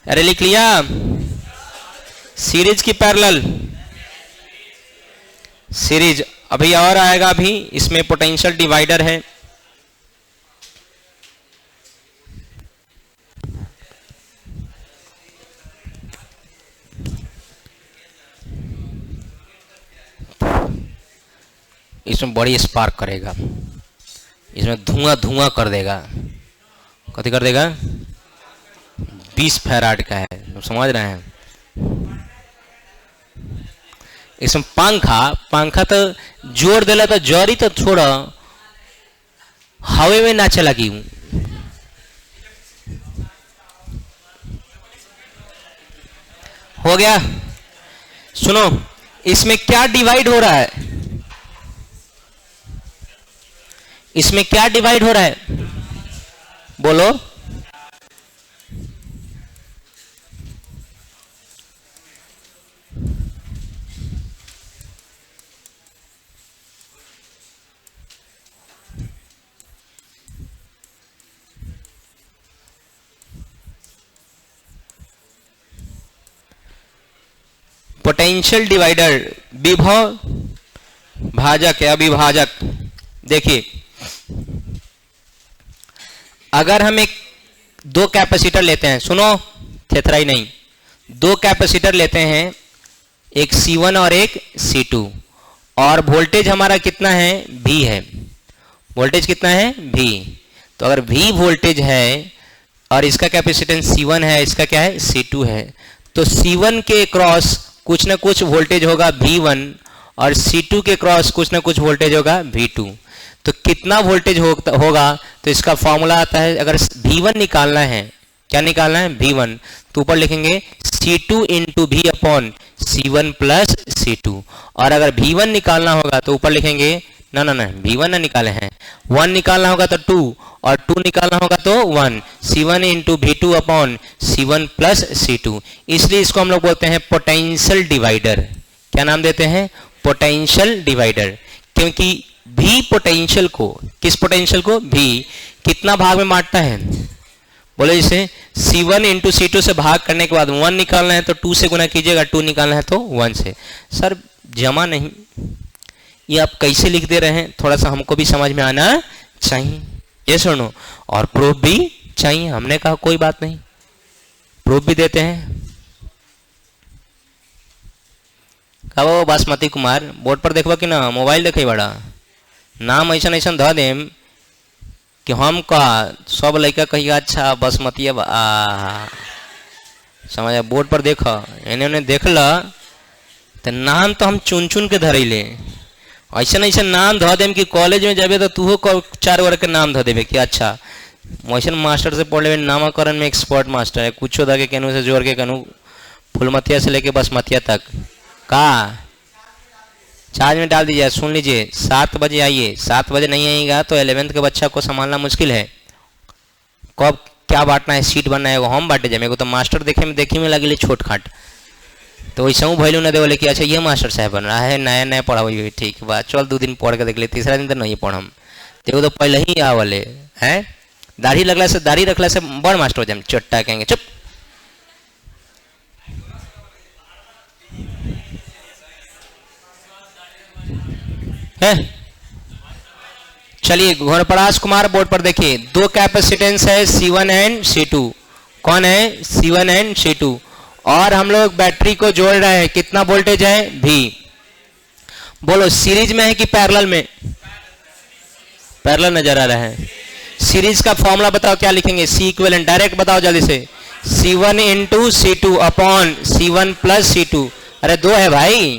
अरे लिख लिया, सीरीज की पैरेलल सीरीज। अभी और आएगा, अभी इसमें पोटेंशियल डिवाइडर है। इसमें बड़ी स्पार्क करेगा, इसमें धुआं धुआं कर देगा। कथी कर देगा, 20 फैराड का है, समझ रहे हैं। इसमें पंखा तो जोर देला तो जरी तो छोड़ा हवे में ना चला गई। हो गया। सुनो, इसमें क्या डिवाइड हो रहा है, इसमें क्या डिवाइड हो रहा है, बोलो। पोटेंशियल डिवाइडर, विभव भाजक या विभाजक। देखिए, अगर हम एक दो कैपेसिटर लेते हैं, सुनो थेथराई नहीं, दो कैपेसिटर लेते हैं, एक C1 और एक C2, और वोल्टेज हमारा कितना है, V है। वोल्टेज कितना है, V। तो अगर V वोल्टेज है और इसका कैपेसिटेंस C1 है, इसका क्या है, C2 है, तो C1 के क्रॉस कुछ ना कुछ वोल्टेज होगा V1 और C2 के क्रॉस कुछ ना कुछ वोल्टेज होगा V2। तो कितना वोल्टेज होगा, तो इसका फॉर्मूला आता है, अगर V1 निकालना है, क्या निकालना है, V1, तो ऊपर लिखेंगे C2 into V upon C1 plus C2। और अगर V1 निकालना होगा तो ऊपर लिखेंगे, ना V1 ना निकाले हैं, 1 निकालना होगा तो 2 और 2 निकालना होगा तो 1, C1 into V2 upon C1 plus C2। इसलिए इसको हम लोग बोलते हैं पोटेंशियल डिवाइडर। क्या नाम देते हैं, पोटेंशियल डिवाइडर। क्योंकि V पोटेंशियल को, किस पोटेंशियल को, V कितना भाग में बांटता है, बोले जैसे C1 इंटू C2 से भाग करने के बाद 1 निकालना है तो 2 से गुना कीजिएगा, 2 निकालना है तो 1 से। सर जमा नहीं, ये आप कैसे लिख दे रहे हैं, थोड़ा सा हमको भी समझ में आना चाहिए। ये सुनो, और प्रूफ भी चाहिए। हमने कहा कोई बात नहीं, प्रूफ भी देते हैं। कहो बासमती कुमार, बोर्ड पर देखबा कि ना मोबाइल देखे बड़ा, नाम ऐसा ऐसा ध देम कि हम का सब लड़का कहिए अच्छा बासमती समझ। बोर्ड पर देख, एने उन्हें देख ल, तो नाम तो हम चुन चुन के धरैले, ऐसा ऐसा नाम ध देम कि कॉलेज में जाबे तो तू 4 वर्ग के नाम ध देबे कि अच्छा मोशन मास्टर से पढ़ ले, नामकरण में एक्सपर्ट मास्टर है, कुछ ध के केनू से जोड़ के केनू फुलमतिया से लेके बसमतिया तक का चार्ज में डाल दीजिए। सुन लीजिए, 7 बजे आइए, 7 बजे नहीं आएगा तो 11th के बच्चा को संभालना मुश्किल है। कब क्या बांटना है, सीट बनना है, हम बांटे जाए, तो मास्टर देखे में लगे छोट खाट, तो वैसे वैल्यू ना देवले कि अच्छा ये मास्टर साहब बन रहा है, नया नया पढ़ा हुई, ठीक बा, चल 2 दिन पढ़ के देख ले, तीसरा दिन तो नहीं पढ़म, देखो तो पहले ही आवले हैं। दाढ़ी लगला से, दाढ़ी रखला से बड़ मास्टर हो जाए, चट्टा कहेंगे, चुप। है चलिए, घोरपरास कुमार बोर्ड पर देखिए, दो कैपेसिटेंस है C1 एंड C2। कौन है, C1 एंड C2, और हम लोग बैटरी को जोड़ रहे हैं, कितना वोल्टेज है, V। बोलो सीरीज में है कि पैरेलल में, पैरेलल नजर आ रहा है। सीरीज का फॉर्मूला बताओ, क्या लिखेंगे, C इक्विवेलेंट, डायरेक्ट बताओ जल्दी से, C1 into C2 upon C1 plus C2। अरे 2 है भाई,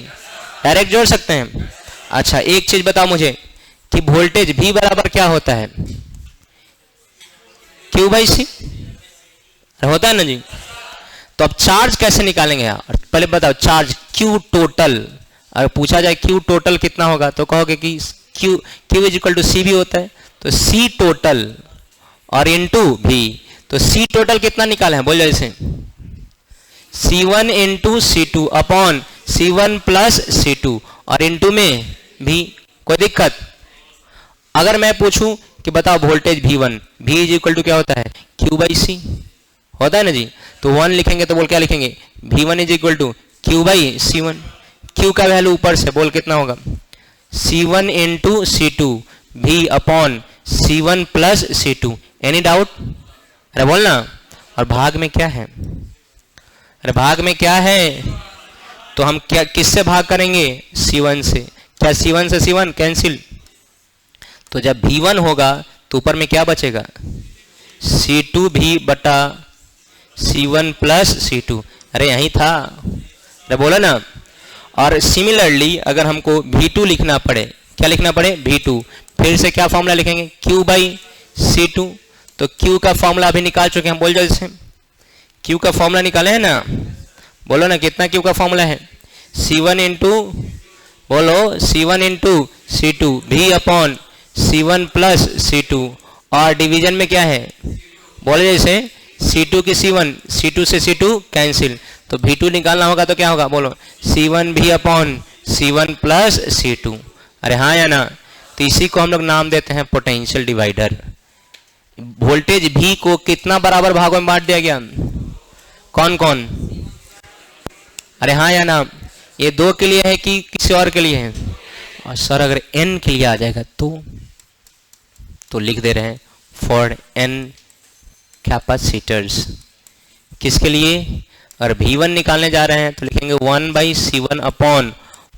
डायरेक्ट जोड़ सकते हैं। अच्छा एक चीज बताओ मुझे कि वोल्टेज V बराबर क्या होता है, Q बाई सी होता है ना जी। तो अब चार्ज कैसे निकालेंगे यार, पहले बताओ चार्ज Q टोटल, अगर पूछा जाए Q टोटल कितना होगा तो कहोगे कि Q इज इक्वल टू सी भी होता है, तो C टोटल और इनटू V, तो C टोटल कितना निकाले हैं बोलो इसे, C1 into C2 upon C1 plus C2 और इनटू में V। कोई दिक्कत? अगर मैं पूछूं कि बताओ voltage V1, V is equal to क्या होता है Q बाई सी, होता है ना जी। तो 1 लिखेंगे तो बोल क्या लिखेंगे, V1 is equal to Q by C1, Q का वैल्यू ऊपर से बोल कितना होगा C1 into C2 V upon C1 plus C2। Any doubt? अरे बोलना। और भाग में क्या है, अरे भाग में क्या है, तो हम क्या किससे भाग करेंगे, C1 से। क्या C1 से C1 कैंसिल, तो जब V1 होगा तो ऊपर में क्या बचेगा C2 भी बटा C1 प्लस C2। अरे यही था, अरे बोला ना। और सिमिलरली अगर हमको V2 लिखना पड़े, क्या लिखना पड़े V2, फिर से क्या फॉर्मूला लिखेंगे Q बाई C2। तो Q का फॉर्मूला अभी निकाल चुके हैं, बोल जाओ इसे, Q का फॉर्मूला निकाले हैं ना, बोलो ना कितना Q का फॉर्मूला है, C1 इंटू बोलो C1 into C2 V upon C1 plus C2 और डिवीजन में क्या है बोले जैसे C2 की C1, C2 से C2 कैंसिल, तो V2 निकालना होगा तो क्या होगा बोलो C1 V upon C1 plus C2। अरे हाँ या ना। तो इसी को हम लोग नाम देते हैं पोटेंशियल डिवाइडर। वोल्टेज V को कितना बराबर भागों में बांट दिया गया, कौन कौन, अरे हाँ या ना। ये 2 के लिए है कि किसी और के लिए है, और सर अगर N के लिए आ जाएगा तो लिख दे रहे हैं फॉर N कैपेसिटर्स। किसके लिए, और V1 निकालने जा रहे हैं तो लिखेंगे 1 by C1 upon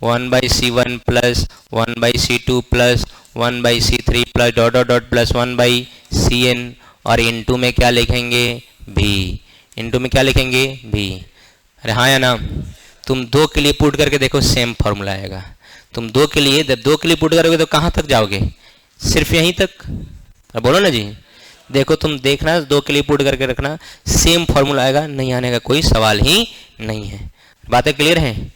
1 by C1 plus 1 by C2 plus 1 by C3 plus dot dot dot plus 1 by Cn, और इनटू में क्या लिखेंगे V, इनटू में क्या लिखेंगे V। अरे हाँ या ना। तुम 2 के लिए पुट करके देखो सेम फॉर्मूला आएगा। तुम 2 के लिए, जब 2 के लिए पुट करोगे तो कहाँ तक जाओगे, सिर्फ यहीं तक। बोलो ना जी, देखो तुम देखना 2 के लिए पुट करके रखना, सेम फॉर्मूला आएगा, नहीं आने का कोई सवाल ही नहीं है। बातें क्लियर हैं?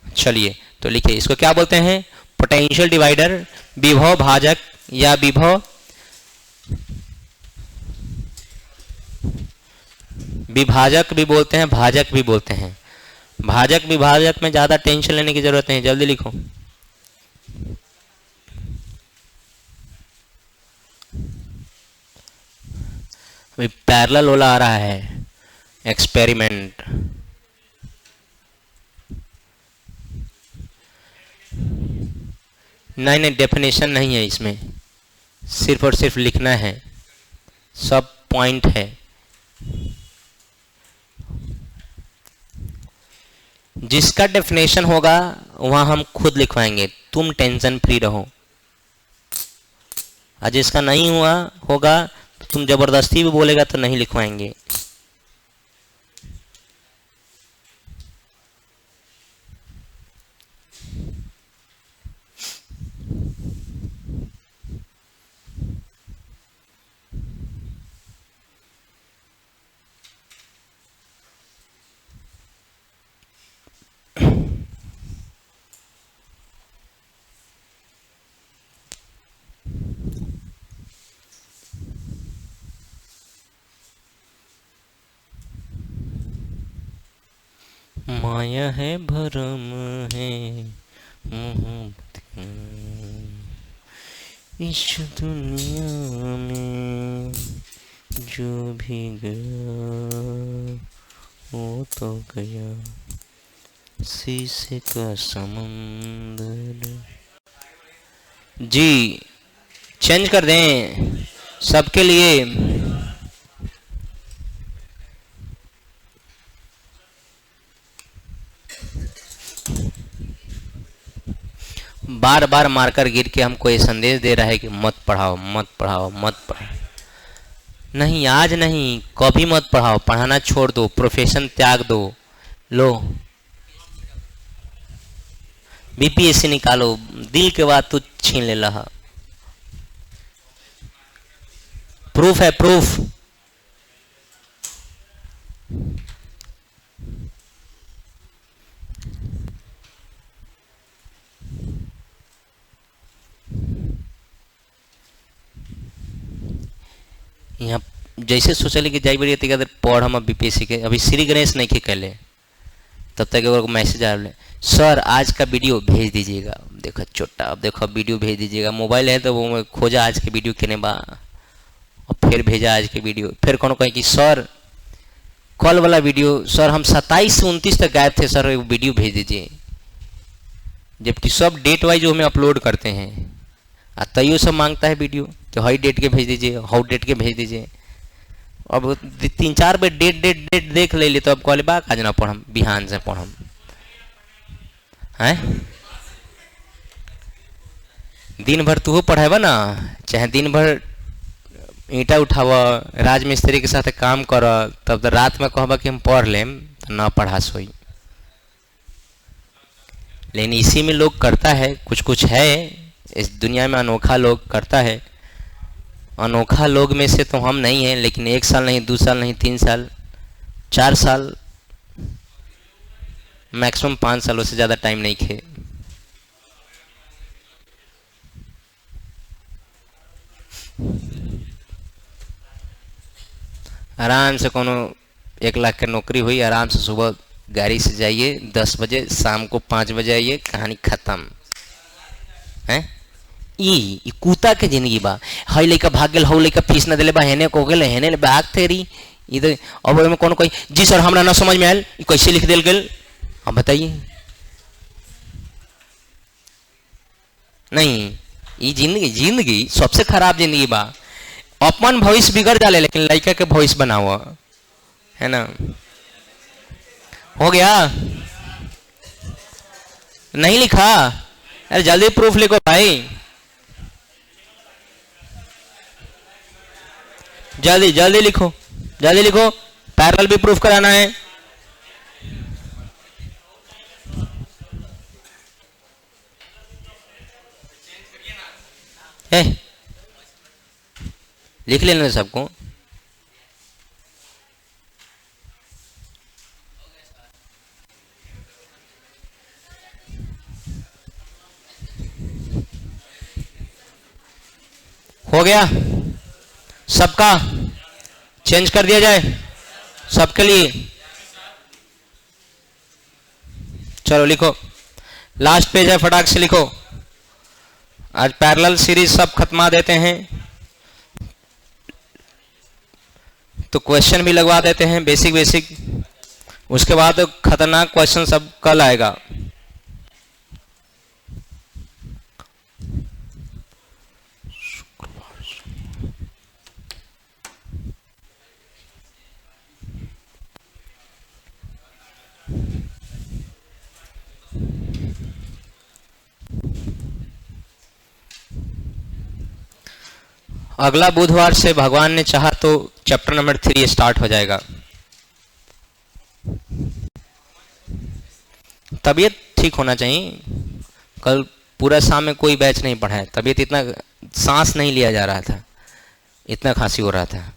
चलिए तो लिखिए, इसको क्या बोलते हैं पोटेंशियल डिवाइडर, विभव भाजक या विभव विभाजक भी बोलते हैं, भाजक भी बोलते हैं। भाजक विभाजक में ज्यादा टेंशन लेने की जरूरत नहीं, जल्दी लिखो। अभी पैरेलल वाला आ रहा है एक्सपेरिमेंट, नहीं डेफिनेशन नहीं है इसमें, सिर्फ और सिर्फ लिखना है, सब पॉइंट है। जिसका डेफिनेशन होगा वहां हम खुद लिखवाएंगे, तुम टेंशन फ्री रहो। और जिसका नहीं हुआ होगा तो तुम जबरदस्ती भी बोलेगा तो नहीं लिखवाएंगे। माया है भरम है मोहब्बत इस दुनिया में, जो भी गया वो तो गया शीशे का समंदर। जी चेंज कर दें सबके लिए। बार बार मारकर गिर के हमको ये संदेश दे रहा है कि मत पढ़ाओ मत पढ़ाओ मत पढ़ाओ। नहीं, आज नहीं, कभी मत पढ़ाओ, पढ़ाना छोड़ दो, प्रोफेशन त्याग दो। लो बीपीएससी निकालो, दिल के बाद तू छीन ले रहा। प्रूफ है प्रूफ, यहाँ जैसे सोचल कि जाई बड़ी तक पढ़ हम बीपीएससी के अभी श्री गणेश नहीं के कहले, तब तक एगो मैसेज आ रहा है, सर आज का वीडियो भेज दीजिएगा। देखो छोटा, अब देखो वीडियो भेज दीजिएगा, मोबाइल है तो वो खोजा आज के वीडियो केने बा, और फिर भेजा आज के वीडियो। फिर कौन कहे कि सर कल वाला वीडियो, सर हम 27 से 29 तक गायब थे, सर वीडियो भेज दीजिए। जबकि सब डेट वाइज हमें अपलोड करते हैं, तैयो सब मांगता है वीडियो तो हाई डेट के भेज दीजिए, हाउ डेट के भेज दीजिए। अब 3-4 बार डेट देख ले तो अब कहले बा आज ना पढ़म, बिहान से पढ़म हैं। दिन भर तू पढ़ेबा ना, चाहे दिन भर ईंटा उठाव, राजमिस्त्री के साथ काम कर, तब तो रात में कहबा कि हम पढ़ लेम तो ना पढ़ा सोई। लेकिन इसी में लोग करता है, कुछ कुछ है इस दुनिया में अनोखा लोग करता है। अनोखा लोग में से तो हम नहीं हैं, लेकिन 1 साल नहीं, 2 साल नहीं, 3 साल, 4 साल, मैक्सिमम 5 सालों से ज़्यादा टाइम नहीं खे। आराम से कोनो 1 लाख की नौकरी हुई, आराम से सुबह गाड़ी से जाइए 10 बजे, शाम को 5 बजे आइए, कहानी खत्म है। ई कूता के जिंदगी बा, हई लइका भाग गेल, हौ लइका फीस न देले बा, हेने को गेल, हेने ले भाग तेरी इधर। अब में कौन कोई जी सर हमरा ना समझ में आयल, ई कैसे लिख देल गेल, अब बताइए। नहीं, ई जिंदगी सबसे खराब जिंदगी बा। अपन भविष्य बिगड़ जाले, लेकिन लड़का के भविष्य बनाओ, है ना। हो गया, नहीं लिखा, अरे जल्दी प्रूफ लिखो भाई, जल्दी जल्दी लिखो, जल्दी लिखो, पैरेलल भी प्रूफ कराना है। लिख लेना सबको। हो गया सबका, चेंज कर दिया जाए सबके लिए। चलो लिखो, लास्ट पेज है, फटाक से लिखो। आज पैरेलल सीरीज सब खत्मा देते हैं, तो क्वेश्चन भी लगवा देते हैं बेसिक। उसके बाद खतरनाक क्वेश्चन सब कल आएगा। अगला बुधवार से भगवान ने चाहा तो चैप्टर नंबर 3 स्टार्ट हो जाएगा। तबीयत ठीक होना चाहिए। कल पूरा शाम में कोई बैच नहीं पढ़ा है, तबीयत इतना सांस नहीं लिया जा रहा था, इतना खांसी हो रहा था।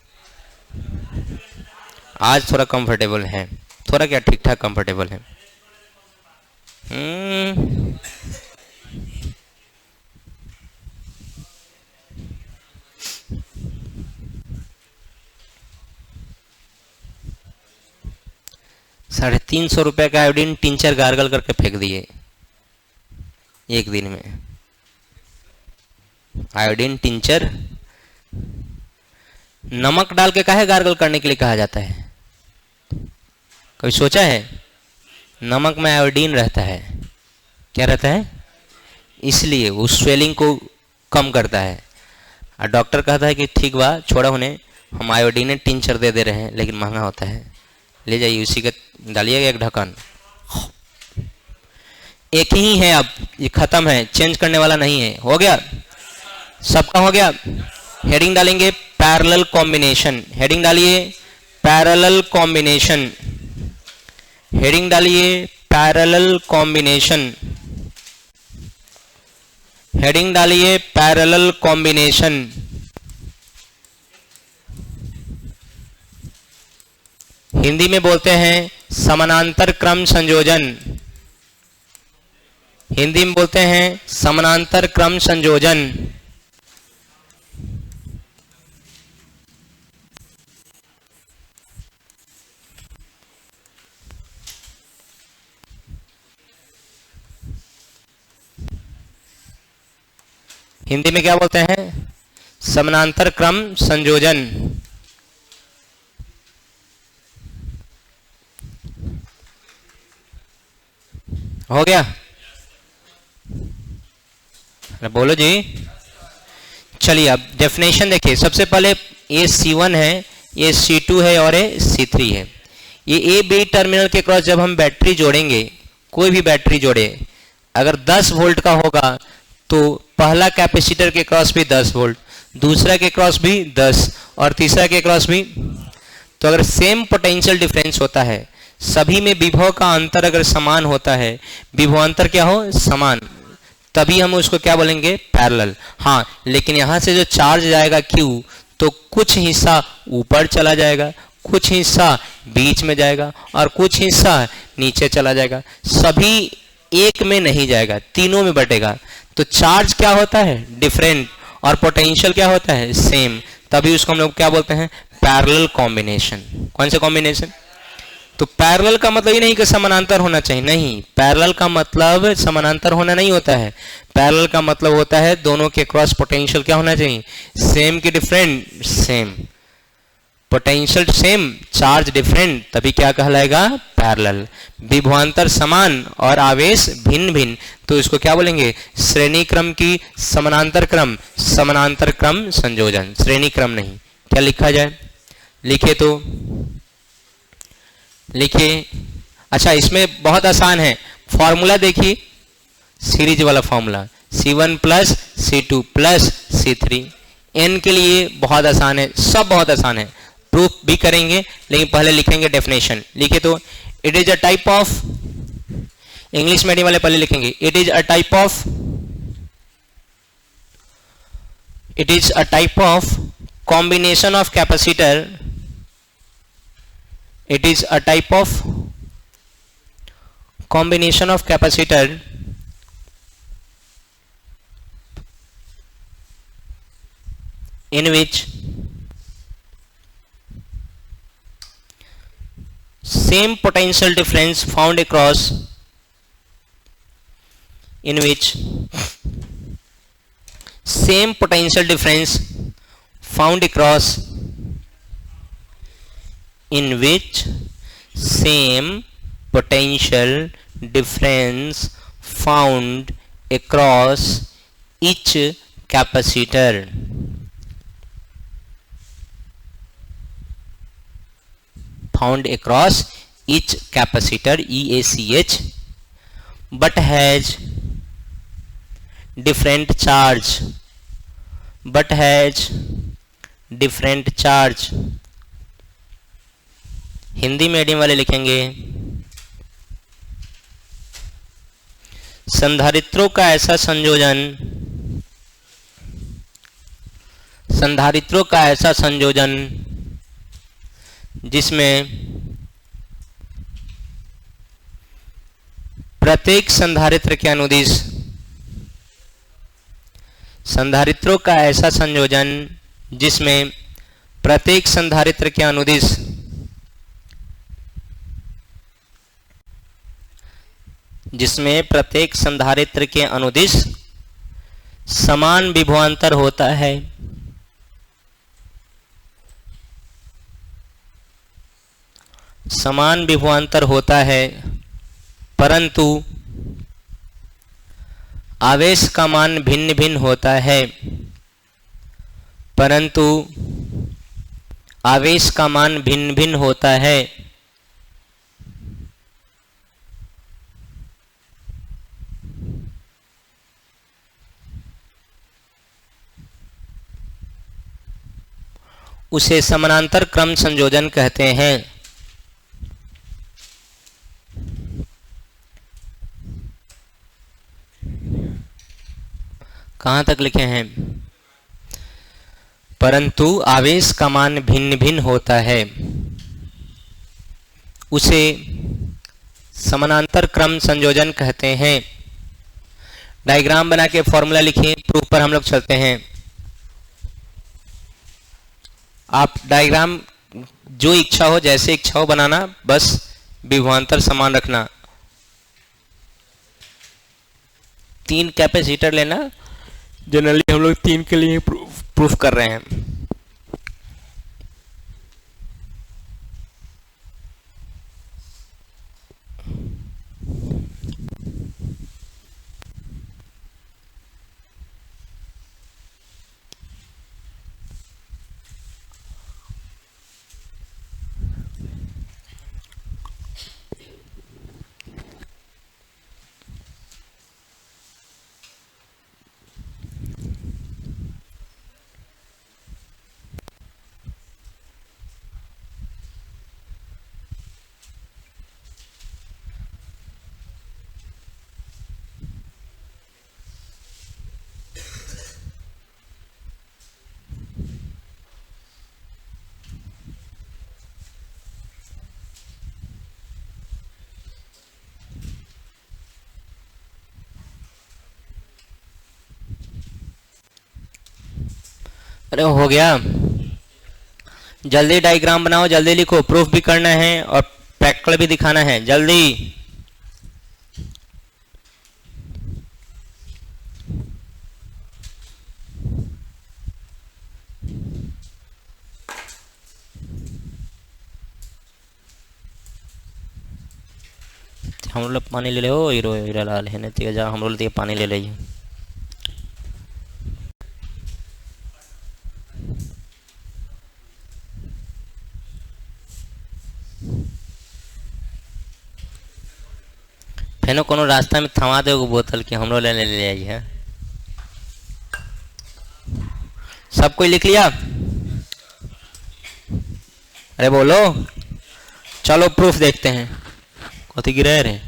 आज थोड़ा कंफर्टेबल है, थोड़ा क्या ठीक ठाक कंफर्टेबल है। 350 रुपये का आयोडीन टिंचर गार्गल करके फेंक दिए 1 दिन में। आयोडीन टिंचर नमक डाल के काहे गार्गल करने के लिए कहा जाता है, कभी सोचा है? नमक में आयोडीन रहता है, क्या रहता है? इसलिए वो स्वेलिंग को कम करता है। और डॉक्टर कहता है कि ठीक बा, छोड़ा होने, हम आयोडीन टिंचर दे रहे हैं, लेकिन महंगा होता है, ले जाइए, उसी का डालिएगा 1 ढक्कन। एक ही है, अब ये खत्म है, चेंज करने वाला नहीं है। हो गया, सबका हो गया। हेडिंग डालेंगे पैरेलल कॉम्बिनेशन, हेडिंग डालिए पैरेलल कॉम्बिनेशन, हेडिंग डालिए पैरेलल कॉम्बिनेशन, हेडिंग डालिए पैरेलल कॉम्बिनेशन, हिंदी में बोलते हैं समानांतर क्रम संयोजन। हिंदी में बोलते हैं समानांतर क्रम संयोजन। हिंदी में क्या बोलते हैं? समानांतर क्रम संयोजन। हो गया? अरे बोलो जी। चलिए अब डेफिनेशन देखिए। सबसे पहले ये C1 है, ये C2 है और ये C3 है। ये ए बी टर्मिनल के क्रॉस जब हम बैटरी जोड़ेंगे, कोई भी बैटरी जोड़े, अगर 10 वोल्ट का होगा तो पहला कैपेसिटर के क्रॉस भी 10 वोल्ट, दूसरा के क्रॉस भी 10 और तीसरा के क्रॉस भी। तो अगर सेम पोटेंशियल डिफरेंस होता है, सभी में विभव का अंतर अगर समान होता है, विभवांतर क्या हो? समान, तभी हम उसको क्या बोलेंगे? पैरेलल। हाँ, लेकिन यहां से जो चार्ज जाएगा Q, तो कुछ हिस्सा ऊपर चला जाएगा, कुछ हिस्सा बीच में जाएगा और कुछ हिस्सा नीचे चला जाएगा। सभी एक में नहीं जाएगा, तीनों में बटेगा। तो चार्ज क्या होता है? डिफरेंट, और पोटेंशियल क्या होता है? सेम। तभी उसको हम लोग क्या बोलते हैं? Parallel combination. कौन सा कॉम्बिनेशन? तो पैरेलल का मतलब ये नहीं कि समानांतर होना चाहिए, नहीं। पैरेलल का मतलब समानांतर होना नहीं होता है। पैरेलल का मतलब होता है दोनों के क्रॉस पोटेंशियल क्या होना चाहिए? सेम की different? Same. Potential same, charge different, तभी क्या कहलाएगा? पैरेलल। विभवांतर समान और आवेश भिन्न भिन्न, तो इसको क्या बोलेंगे? श्रेणी क्रम की समानांतर क्रम, समानांतर क्रम संयोजन। श्रेणी क्रम नहीं। क्या लिखा जाए? लिखे तो लिखिए। अच्छा, इसमें बहुत आसान है। फॉर्मूला देखिए, सीरीज वाला formula, C1 plus C2 plus C3। n के लिए बहुत आसान है, सब बहुत आसान है, प्रूफ भी करेंगे, लेकिन पहले लिखेंगे डेफिनेशन। लिखे तो it is a type of, English medium वाले पहले लिखेंगे, it is a type of combination of capacitor. It is a type of combination of capacitor in which same potential difference found across same potential difference found across in which same potential difference found across each capacitor EACH, but has different charge। Hindi medium वाले लिखेंगे, संधारित्रों का ऐसा संयोजन जिसमें प्रत्येक संधारित्र के अनुदिश, संधारित्रों का ऐसा संयोजन जिसमें प्रत्येक संधारित्र के अनुदिश समान विभवांतर होता है, परंतु आवेश का मान भिन्न भिन्न होता है। उसे समानांतर क्रम संयोजन कहते हैं। कहां तक लिखे हैं? परंतु आवेश का मान भिन्न भिन्न होता है। उसे समानांतर क्रम संयोजन कहते हैं। डायग्राम बना के फॉर्मूला लिखिए, प्रूफ पर हम लोग चलते हैं। आप डायग्राम जो इच्छा हो, जैसे इच्छा हो बनाना, बस विभवांतर समान रखना। 3 कैपेसिटर लेना, जनरली हम लोग 3 के लिए प्रूफ कर रहे हैं। अरे हो गया, जल्दी डायग्राम बनाओ, जल्दी लिखो, प्रूफ भी करना है और प्रैक्टिकल भी दिखाना है, जल्दी। हम लोग पानी ले ले, ओ हीरो हीरा लाल है ने जा, हम लोग पानी ले ले। फेनो कोनो रास्ता में थमा दे बोतल के, हम लोग लेने ले आई है। सब कोई लिख लिया? अरे बोलो, चलो प्रूफ देखते हैं। कथी गिरे रे?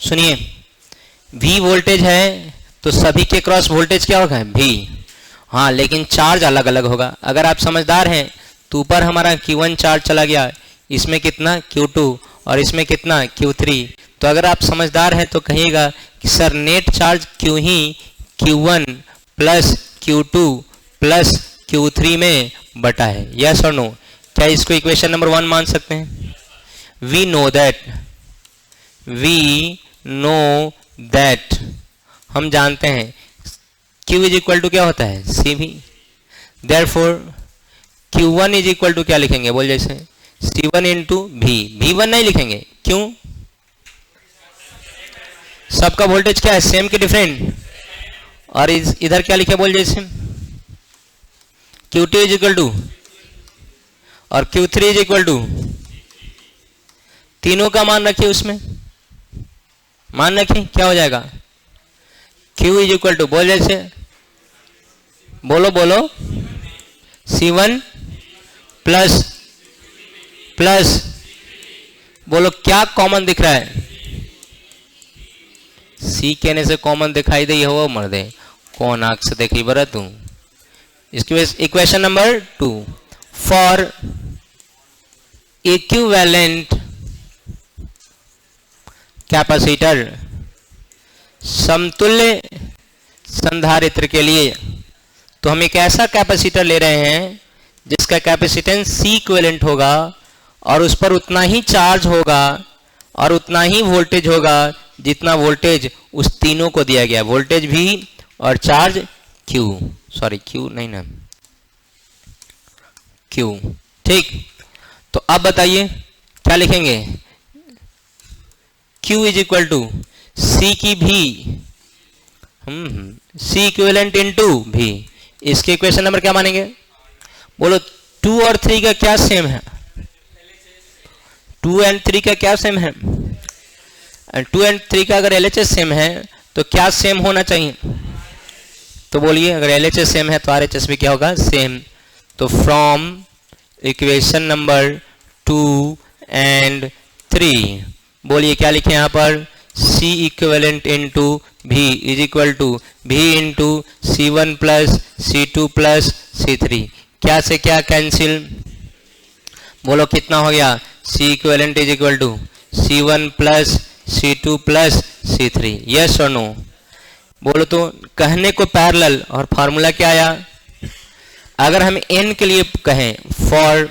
सुनिए, V वोल्टेज है तो सभी के क्रॉस वोल्टेज क्या होगा? V। हाँ, लेकिन चार्ज अलग अलग होगा। अगर आप समझदार हैं तो ऊपर हमारा Q1 चार्ज चला गया, इसमें कितना Q2 और इसमें कितना Q3। तो अगर आप समझदार हैं तो कहिएगा कि सर नेट चार्ज क्यों ही Q1 plus Q2 plus Q3 में बटा है, यस और नो? क्या इसको इक्वेशन नंबर 1 मान सकते हैं? वी नो दैट, हम जानते हैं Q इज इक्वल टू क्या होता है? CV। Therefore Q1 is equal to क्या लिखेंगे? बोल जैसे C1 इंटू V। V1 नहीं लिखेंगे, क्यों? सबका वोल्टेज क्या है? सेम के डिफरेंट। और इधर क्या लिखे? बोल जैसे Q2 इज इक्वल टू और Q3 इज इक्वल टू, तीनों का मान रखिए, उसमें मान रखिए, क्या हो जाएगा? Q इज इक्वल टू, बोल जैसे, बोलो C1 प्लस प्लस, बोलो क्या कॉमन दिख रहा है? C कहने से कॉमन दिखाई दे हो मर्दे, कौन आंख से देखी बरा तू? इसकी equation number 2, for equivalent capacitor, समतुल्य संधारित्र के लिए, तो हम एक ऐसा कैपेसिटर ले रहे हैं जिसका कैपेसिटेंस C इक्विवेलेंट होगा और उस पर उतना ही चार्ज होगा और उतना ही वोल्टेज होगा जितना वोल्टेज उस तीनों को दिया गया, वोल्टेज V और चार्ज Q नहीं ना, Q। ठीक, तो अब बताइए क्या लिखेंगे? Q is equal to C की भी C इक्विवेलेंट इनटू भी, इसके इक्वेशन नंबर क्या मानेंगे? बोलो 2 और 3 का क्या सेम है? 2 एंड 3 का क्या सेम है? 2 एंड 3 का अगर LHS सेम है तो क्या सेम होना चाहिए? तो बोलिए, अगर LHS सेम है तो RHS भी क्या होगा? सेम। तो फ्रॉम इक्वेशन नंबर 2 एंड 3, बोलिए क्या लिखे यहां पर? C इक्विवेलेंट इंटू भी इज इक्वल टू भी into C1 plus C2 plus C3। क्या से क्या कैंसिल? बोलो कितना हो गया? C equivalent is equal to C1 plus C2 plus C3। Yes और नो? बोलो तो कहने को पैरेलल और फार्मूला क्या आया? अगर हम n के लिए कहें, फॉर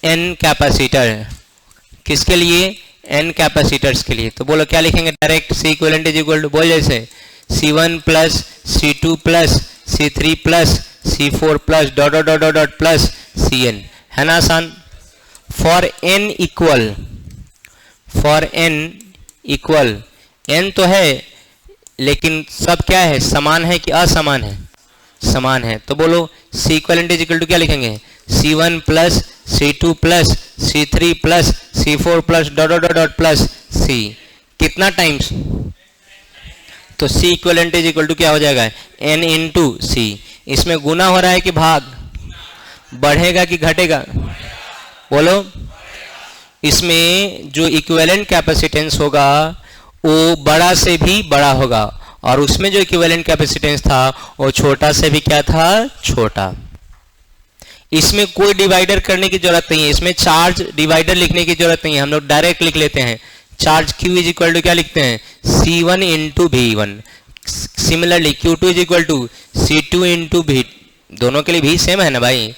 n कैपेसिटर, किसके लिए? n कैपेसिटर्स के लिए, तो बोलो क्या लिखेंगे? Direct C equivalent is equal to, बोल जैसे C1 plus C2 plus C3 plus C4 plus dot dot dot dot plus Cn, है ना आसान? For n equal, for n equal, n तो है लेकिन सब क्या है? समान है कि असमान है? समान है। तो बोलो C equivalent is equal to क्या लिखेंगे? C1 plus C2 plus C3 plus C4 plus dot dot dot plus C, कितना टाइम्स? तो C equivalent is equal to क्या हो जाएगा? n into C। इसमें गुना हो रहा है कि भाग? बढ़ेगा कि घटेगा? बोलो। इसमें जो इक्विवेलेंट कैपेसिटेंस होगा वो बड़ा से भी बड़ा होगा, और उसमें जो इक्विवेलेंट कैपेसिटेंस था वो छोटा से भी क्या था? छोटा। इसमें कोई डिवाइडर करने की जरूरत नहीं है, इसमें चार्ज डिवाइडर लिखने की जरूरत नहीं है, हम लोग डायरेक्ट लिख लेते हैं। Charge Q is equal to क्या लिखते हैं? C1 into V1। Similarly Q2 is equal to C2 into V, दोनों के लिए भी सेम है ना भाई?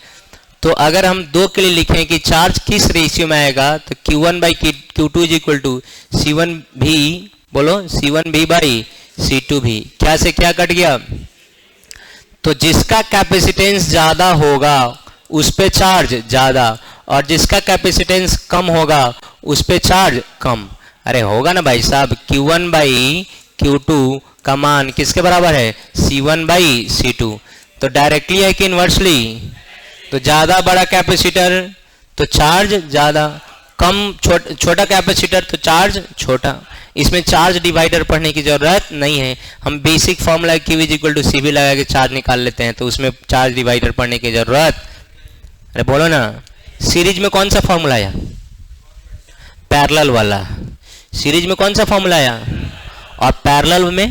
तो अगर हम दो के लिए लिखें कि चार्ज किस रेशियो में आएगा, तो Q1 by Q2 is equal to C1 V, बोलो C1 V by C2 V। क्या से क्या कट गया? तो जिसका कैपेसिटेंस ज्यादा होगा उस पे चार्ज ज्यादा, और जिसका कैपेसिटेंस कम होगा उस पे चार्ज कम। अरे होगा ना भाई साहब? Q1 बाई Q2 का मान किसके बराबर है? C1 by C2। तो डायरेक्टली है कि इनवर्सली? तो ज्यादा बड़ा कैपेसिटर तो चार्ज ज्यादा, कम छोटा कैपेसिटर तो चार्ज छोटा। इसमें चार्ज डिवाइडर पढ़ने की जरूरत नहीं है, हम basic formula Q is equal to CV लगा के चार्ज निकाल लेते हैं, तो उसमें चार्ज डिवाइडर पढ़ने की जरूरत। अरे बोलो ना, सीरीज में कौन सा फॉर्मूला आया? पैरेलल वाला। सीरीज में कौन सा फॉर्मूला आया? और पैरेलल में,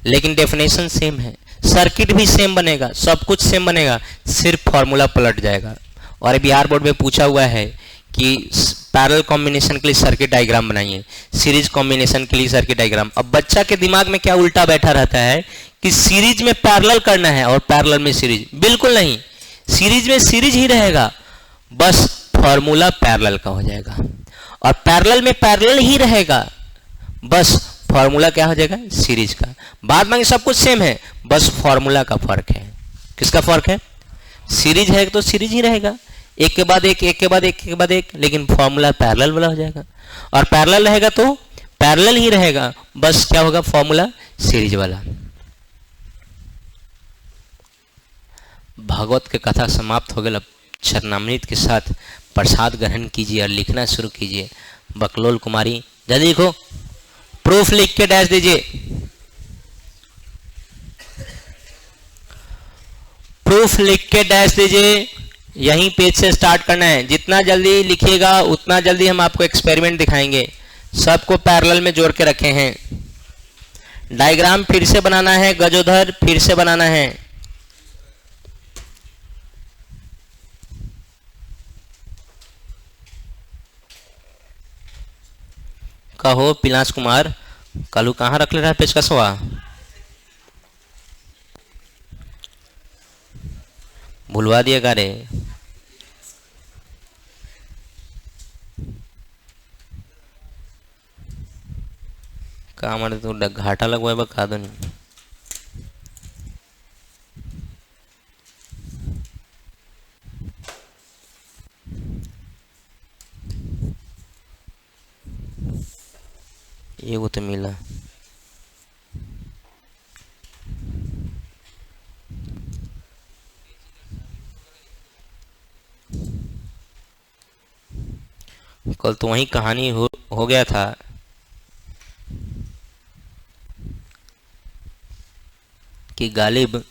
लेकिन डेफिनेशन सेम है, सर्किट भी सेम बनेगा, सब कुछ सेम बनेगा, सिर्फ फॉर्मूला पलट जाएगा। और बिहार बोर्ड में पूछा हुआ है कि पैरेलल कॉम्बिनेशन के लिए सर्किट डायग्राम बनाइए, सीरीज कॉम्बिनेशन के लिए सर्किट डायग्राम। अब बच्चा के दिमाग में क्या उल्टा बैठा रहता है कि सीरीज में पैरेलल करना है और पैरेलल में सीरीज। बिल्कुल नहीं, सीरीज में सीरीज ही रहेगा, बस फॉर्मूला पैरेलल का हो जाएगा, और पैरेलल में पैरेलल ही रहेगा, बस फॉर्मूला क्या हो जाएगा? सीरीज का। बाद में सब कुछ सेम है, बस फॉर्मूला का फर्क है। किसका फर्क है? सीरीज है तो सीरीज ही रहेगा, एक के बाद एक, एक के बाद एक, एक के बाद एक, लेकिन फॉर्मूला पैरेलल वाला हो जाएगा। और पैरेलल रहेगा तो पैरेलल ही रहेगा, बस क्या होगा? फॉर्मूला सीरीज वाला। भागवत के कथा समाप्त हो गया। अब चरणामृत के साथ प्रसाद ग्रहण कीजिए और लिखना शुरू कीजिए। बकलोल कुमारी जल्दी लिखो, प्रूफ लिख के डैश दीजिए। प्रूफ लिख के डैश दीजिए, यहीं पेज से स्टार्ट करना है। जितना जल्दी लिखिएगा उतना जल्दी हम आपको एक्सपेरिमेंट दिखाएंगे। सबको पैरेलल में जोड़ के रखे हैं। डायग्राम फिर से बनाना है, गजोधर फिर से बनाना है। कहो पिलास कुमार, कलू कहाँ रख ले रहा है पेचकसवा? भूलवा दिएगा रे। का मारे तो घाटा लगवाए बा का दो नहीं। तो मिला। कल तो वही कहानी हो गया था कि गालिब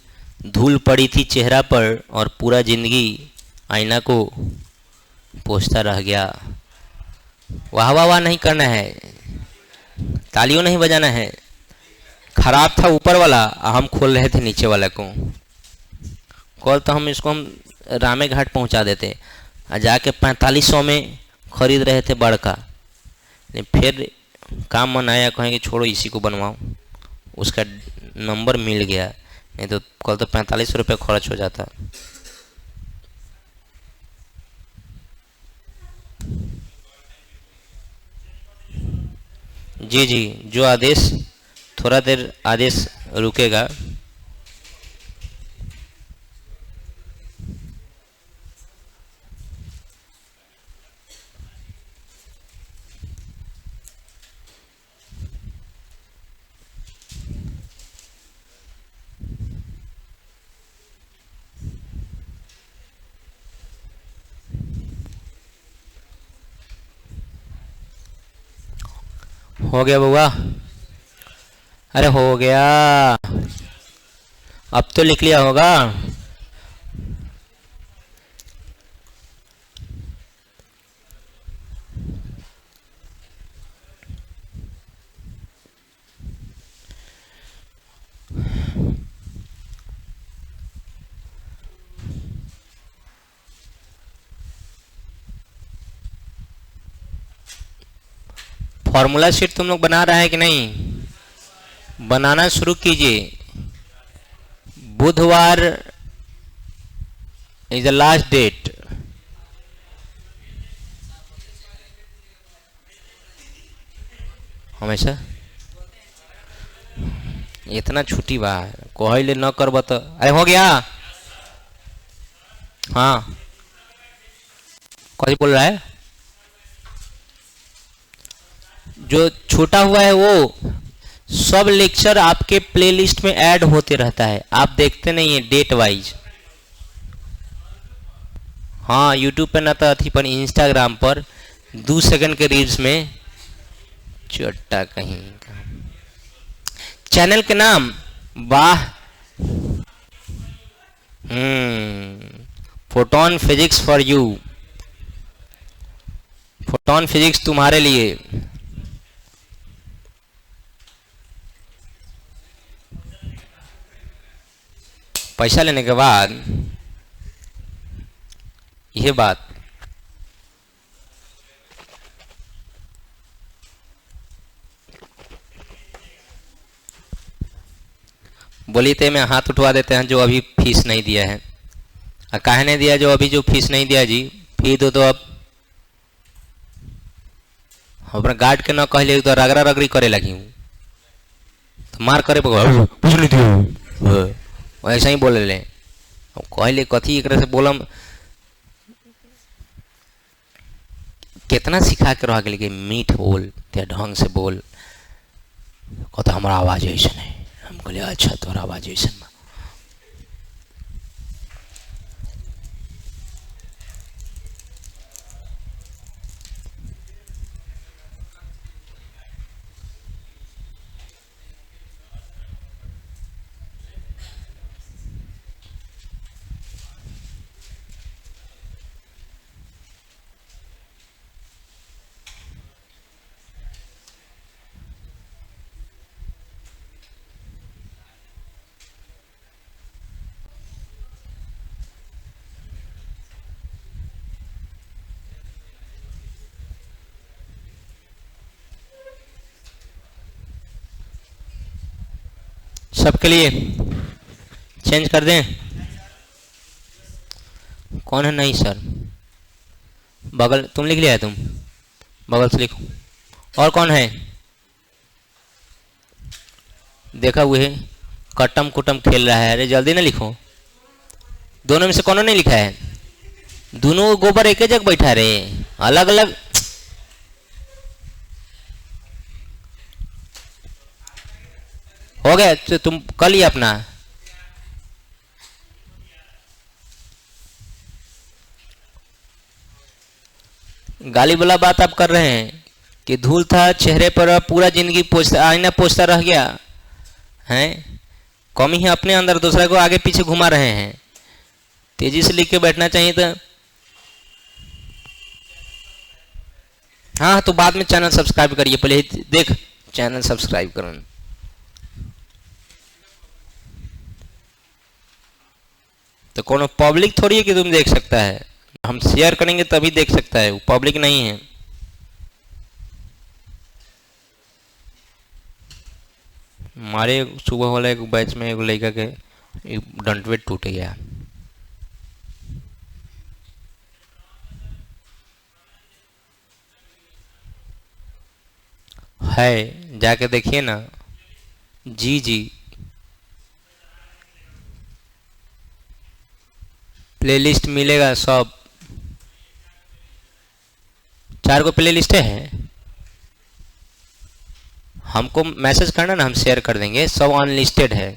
धूल पड़ी थी चेहरा पर और पूरा जिंदगी आईना को पोंछता रह गया। वाह वाह वाह नहीं करना है, तालियों नहीं बजाना है। खराब था ऊपर वाला, हम खोल रहे थे नीचे वाले को। कल तो हम रामे घाट पहुंचा देते और जाके 4500 में खरीद रहे थे बड़का। फिर काम मन आया, कहें कि छोड़ो इसी को बनवाओ, उसका नंबर मिल गया, नहीं तो कल तो 45 रुपये खर्च हो जाता। जी जी, जो आदेश, थोड़ा देर आदेश रुकेगा। हो गया बउआ? अरे हो गया, अब तो लिख लिया होगा। फॉर्मूला शीट तुम लोग बना रहे हैं कि नहीं? बनाना शुरू कीजिए। बुधवार इज द लास्ट डेट। हमेशा इतना छुट्टी बा, कहले न करब तो। अरे हो गया? हाँ, कौन बोल रहा है? जो छोटा हुआ है वो सब लेक्चर आपके प्लेलिस्ट में ऐड होते रहता है, आप देखते नहीं है डेट वाइज। हाँ, यूट्यूब पे ना तो अथी पर, इंस्टाग्राम पर 2 सेकंड के रील्स में। चट्टा कहीं का चैनल के नाम, वाह, photon physics for you, photon physics तुम्हारे लिए। पैसा लेने के बाद यह बात। बोली थे मैं हाथ उठवा देते हैं जो अभी फीस नहीं दिया है। काहे नहीं दिया? जो अभी जो फीस नहीं दिया जी, फी दो तो अब अपना गार्ड के न कहले तो रगड़ा रगड़ी करे लगी हूँ, तो मार करे कुछ नहीं दियो, ऐसा ही बोले ले। कहले कथी एक से बोलम, कितना सिखा के रह गए कि मीठ बोल, ते ढंग से बोल। कहता हमारा आवाज ऐसा है। हम कहले अच्छा तोरा आवाज ऐसा। सबके लिए चेंज कर दें? कौन है? नहीं सर, बगल तुम लिख लिया है, तुम बगल से लिखो। और कौन है? देखा हुए कटम कुटम खेल रहा है। अरे जल्दी ना लिखो। दोनों में से कौन नहीं लिखा है? दोनों गोबर एक ही जगह बैठा रहे, अलग अलग। हो गया तो तुम कर लिया अपना। गाली वाला बात आप कर रहे हैं कि धूल था चेहरे पर, पूरा जिंदगी पोछता, आईना पोछता रह गया है। कमी है अपने अंदर, दूसरे को आगे पीछे घुमा रहे हैं। तेजी से लिख के बैठना चाहिए था। हाँ तो बाद में चैनल सब्सक्राइब करिए, पहले ही देख चैनल सब्सक्राइब करो। तो कौन पब्लिक थोड़ी है कि तुम देख सकता है, हम शेयर करेंगे तभी देख सकता है, वो पब्लिक नहीं है। हमारे सुबह वाला एक बैच में एक लड़का के डंटवेट टूट गया। है जाके देखिए ना। जी जी प्लेलिस्ट मिलेगा सब, 4 को प्लेलिस्ट है। हमको मैसेज करना ना, हम शेयर कर देंगे, सब अनलिस्टेड है।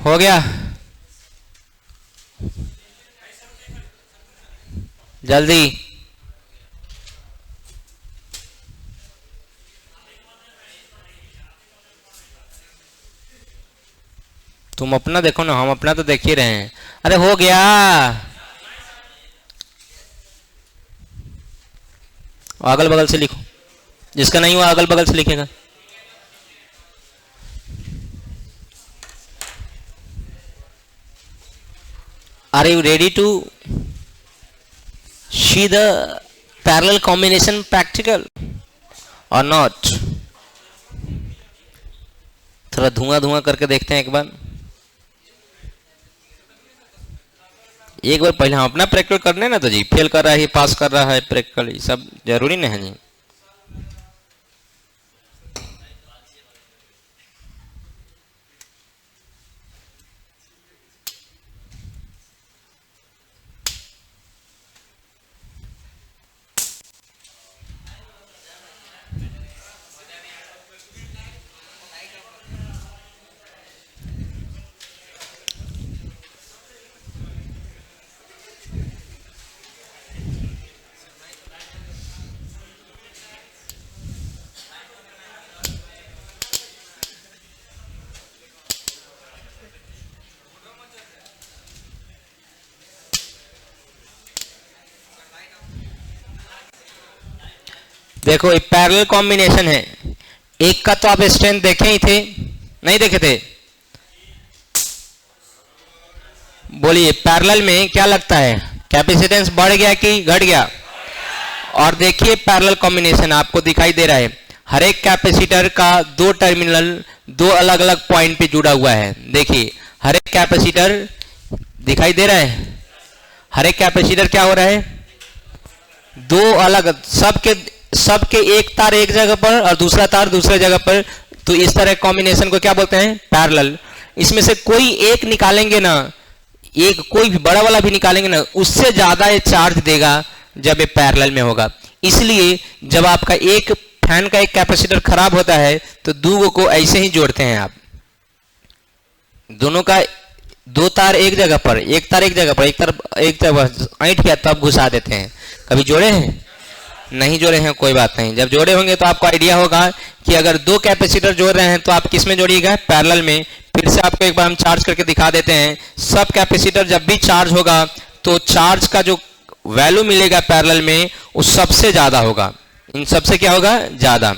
हो गया जल्दी। तुम अपना देखो ना, हम अपना तो देख ही रहे हैं। अरे हो गया, अगल बगल से लिखो, जिसका नहीं हुआ अगल बगल से लिखेगा। Are you ready to see the parallel combination practical और नॉट? थोड़ा धुआं धुआं करके देखते हैं एक बार। एक बार पहले हम अपना प्रैक्टिकल करने ना, तो जी फेल कर रहा है, पास कर रहा है प्रैक्टिकल, ये सब जरूरी नहीं है जी। देखो ये पैरेलल कॉम्बिनेशन है, एक का तो आप स्ट्रेंथ देखे ही थे, नहीं देखे थे? बोलिए पैरेलल में क्या लगता है, कैपेसिटेंस बढ़ गया कि घट गया? और देखिए पैरेलल कॉम्बिनेशन आपको दिखाई दे रहा है, हर एक कैपेसिटर का 2 टर्मिनल 2 अलग अलग पॉइंट पे जुड़ा हुआ है। देखिए हर एक कैपेसिटर दिखाई दे रहा है, हर एक कैपेसिटर क्या हो रहा है, 2 अलग, सबके एक तार एक जगह पर और दूसरा तार दूसरे जगह पर। तो इस तरह कॉम्बिनेशन को क्या बोलते हैं, पैरेलल। इसमें से कोई एक निकालेंगे ना, एक कोई भी बड़ा वाला भी निकालेंगे ना, उससे ज्यादा ये चार्ज देगा जब ये पैरेलल में होगा। इसलिए जब आपका एक फैन का एक कैपेसिटर खराब होता है तो 2 को ऐसे ही जोड़ते हैं आप, दोनों का 2 तार एक जगह पर, एक तार एक जगह पर, एक तार एक जगह ऐंठ गया तब घुसा देते हैं। कभी जोड़े हैं? नहीं जोड़े हैं, कोई बात नहीं। जब जोड़े होंगे तो आपको आइडिया होगा कि अगर 2 कैपेसिटर जोड़ रहे हैं तो आप किस में जोड़िएगा, पैरेलल में। फिर से आपको एक बार हम चार्ज करके दिखा देते हैं। सब कैपेसिटर जब भी चार्ज होगा तो चार्ज का जो वैल्यू मिलेगा पैरेलल में वो सबसे ज्यादा होगा, इन सबसे क्या होगा, ज्यादा।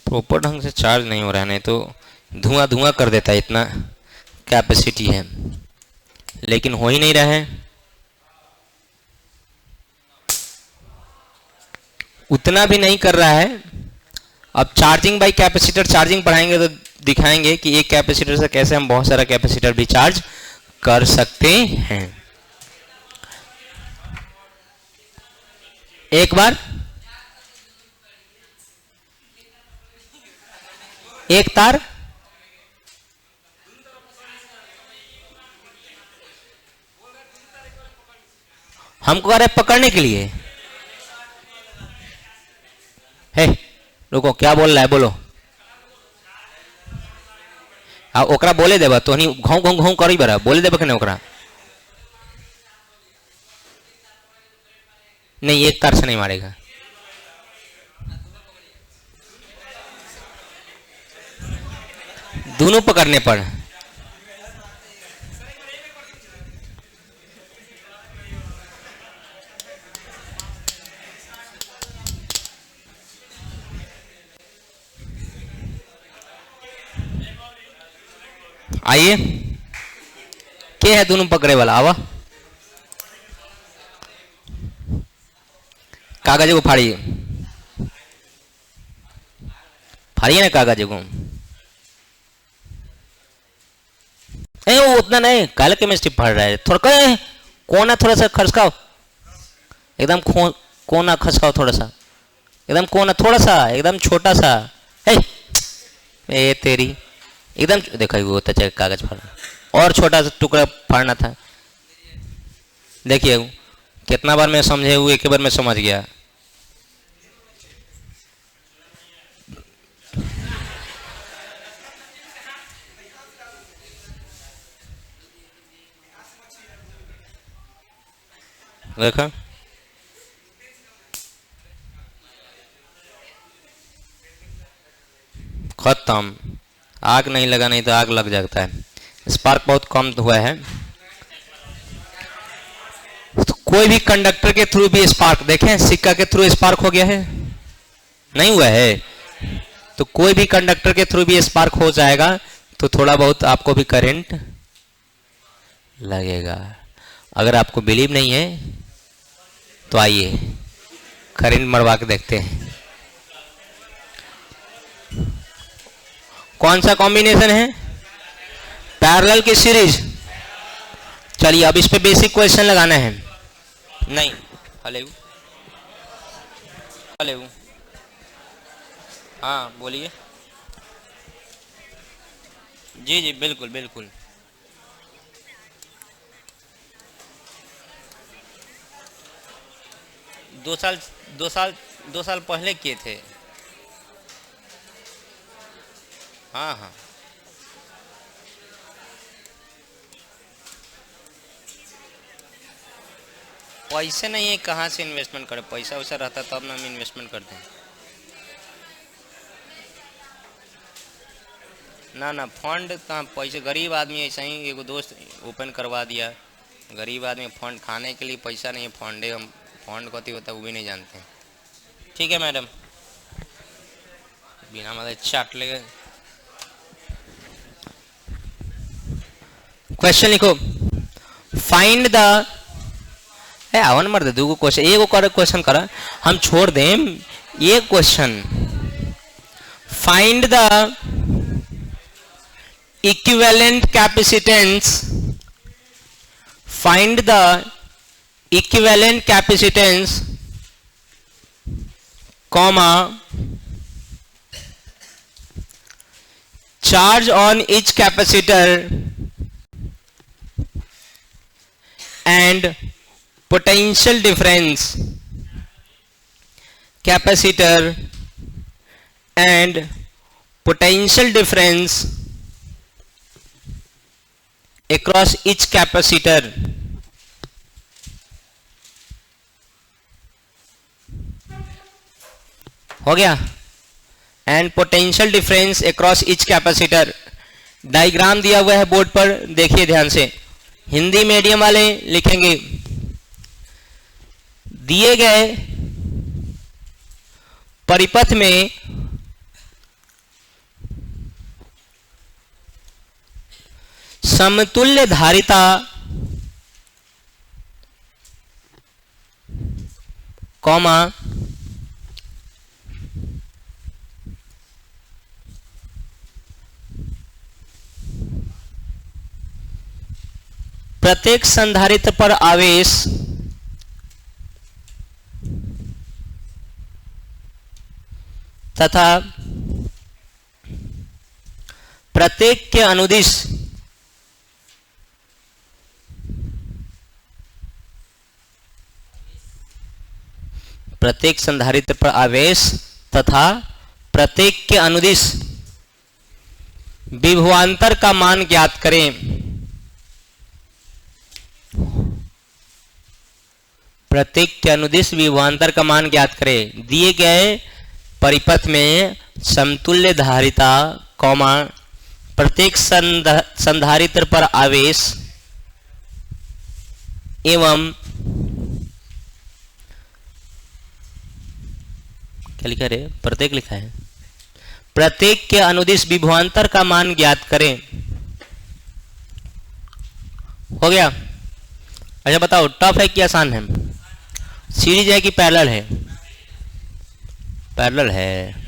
प्रॉपर ढंग से चार्ज नहीं हो रहा है, नहीं तो धुआं धुआं कर देता है, इतना कैपेसिटी है, लेकिन हो ही नहीं रहा है। उतना भी नहीं कर रहा है। अब चार्जिंग बाई कैपेसिटर, चार्जिंग बढ़ाएंगे तो दिखाएंगे कि एक कैपेसिटर से कैसे हम बहुत सारा कैपेसिटर भी चार्ज कर सकते हैं। एक बार एक तार हमको कह रहे पकड़ने के लिए। हे रुको, क्या बोल रहा है बोलो। ओकरा बोले देबा तो नहीं घाव घाव घाव करी बरा बोले देबा कि ओकरा नहीं, एक तार से नहीं मारेगा। दोनों पकड़ने पर आइए, क्या है दोनों पकड़े वाला? आवा कागज को फाड़िए, फाड़िए ना कागज को। वो उतना नहीं, काला केमिस्ट्री पढ़ रहा है, थोड़ा कोना थोड़ा सा खसकाओ, एकदम कोना खसकाओ थोड़ा सा, एकदम कोना थोड़ा सा, एकदम छोटा सा। ए तेरी एकदम देखो वो होता चाहिए कागज फाड़ना, और छोटा सा टुकड़ा फाड़ना था। देखिए कितना बार मैं समझे हुए, एक बार मैं समझ गया। देखा खत्म, आग नहीं लगा, नहीं तो आग लग जाता है। स्पार्क बहुत कम हुआ है। तो कोई भी कंडक्टर के थ्रू भी स्पार्क, देखें सिक्का के थ्रू स्पार्क हो गया है, नहीं हुआ है? तो कोई भी कंडक्टर के थ्रू भी स्पार्क हो जाएगा, तो थोड़ा बहुत आपको भी करंट लगेगा। अगर आपको बिलीव नहीं है तो आइए करंट मरवा के देखते हैं। कौन सा कॉम्बिनेशन है? पैरेलल की सीरीज। चलिए अब इस पे बेसिक क्वेश्चन लगाना है। नहीं हेलो हेलो, हाँ बोलिए। जी जी बिल्कुल बिल्कुल। दो साल पहले किए थे। हाँ हाँ पैसे नहीं है, कहाँ से इन्वेस्टमेंट करें? पैसा वैसा रहता तब ना हम इन्वेस्टमेंट करते हैं। ना ना फंड कहाँ, पैसे गरीब आदमी ऐसा ही एगो दोस्त ओपन करवा दिया। गरीब आदमी फंड खाने के लिए पैसा नहीं है, फंड है, हम फंड कथी होता है वो भी नहीं जानते हैं। ठीक है मैडम, बिना मतलब चाट ले गए। क्वेश्चन लिखो, फाइंड द आवन मर दे दो क्वेश्चन, एक क्वेश्चन करा हम छोड़ दें। ये question, find the equivalent capacitance, find the equivalent capacitance comma charge on each capacitor and potential difference, capacitor and potential difference across each capacitor। हो गया? and potential difference across each capacitor। Diagram दिया हुआ है बोर्ड पर, देखिए ध्यान से। हिंदी मीडियम वाले लिखेंगे, दिए गए परिपथ में समतुल्य धारिता कॉमा प्रत्येक संधारित्र पर आवेश तथा प्रत्येक के अनुदिश प्रत्येक संधारित्र पर आवेश तथा प्रत्येक के अनुदिश विभवांतर का मान ज्ञात करें। प्रत्येक के अनुदिश विभवांतर का मान ज्ञात करें। दिए गए परिपथ में समतुल्य धारिता कौमा प्रत्येक संधारित्र पर आवेश एवं क्या लिखा रे, प्रत्येक लिखा है, प्रत्येक के अनुदिश विभवांतर का मान ज्ञात करें। हो गया? अच्छा बताओ, टफ है कि आसान है? सीरीज है कि पैरेलल है? पैरेलल है।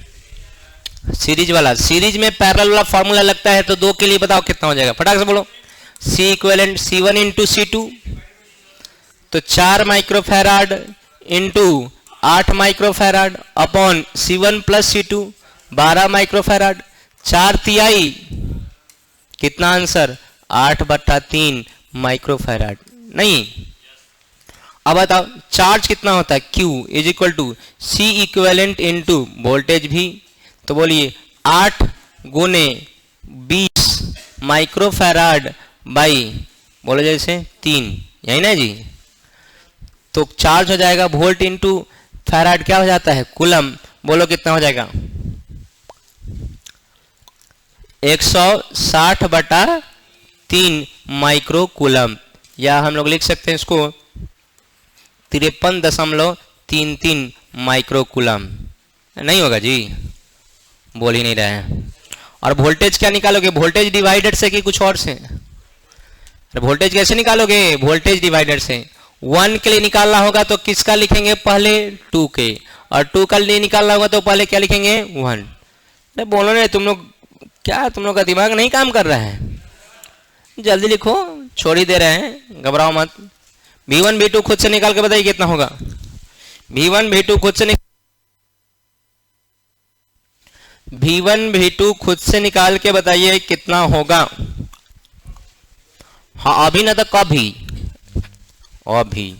सीरीज वाला, सीरीज में पैरेलल वाला फॉर्मूला लगता है तो 2 के लिए बताओ कितना हो जाएगा, फटाक से बोलो। सी इक्विवेलेंट C1 इंटू C2, तो 4 microfarad into 8 microfarad upon C1 plus C2 12 microfarad, 4 तिहाई कितना आंसर 8/3 माइक्रोफैराड। नहीं, अब बताओ चार्ज कितना होता है, Q is equal to C equivalent into voltage भी, तो बोलिए 8 गुने 20 माइक्रोफैराड बाई बोलो जैसे 3, यही ना जी। तो चार्ज हो जाएगा वोल्ट इंटू फैराड, क्या हो जाता है कूलम, बोलो कितना हो जाएगा 160/3 माइक्रो कूलम, या हम लोग लिख सकते हैं इसको 53.33 माइक्रो कूलम। नहीं होगा जी, बोल ही नहीं रहे हैं। और वोल्टेज क्या निकालोगे, वोल्टेज डिवाइडर से कि कुछ और से? वोल्टेज कैसे निकालोगे, वोल्टेज डिवाइडर से। 1 के लिए निकालना होगा तो किसका लिखेंगे पहले 2 के, और 2 का लिए निकालना होगा तो पहले क्या लिखेंगे 1। अरे बोलो ना तुम लोग, क्या तुम लोग का दिमाग नहीं काम कर रहा है? जल्दी लिखो, छोड़ ही दे रहे हैं, घबराओ मत। V1 V2 खुद से निकाल के बताइए कितना होगा। V1 V2 खुद से V1 V2 खुद से निकाल के बताइए कितना होगा। हाँ अभी ना तो कभी, अभी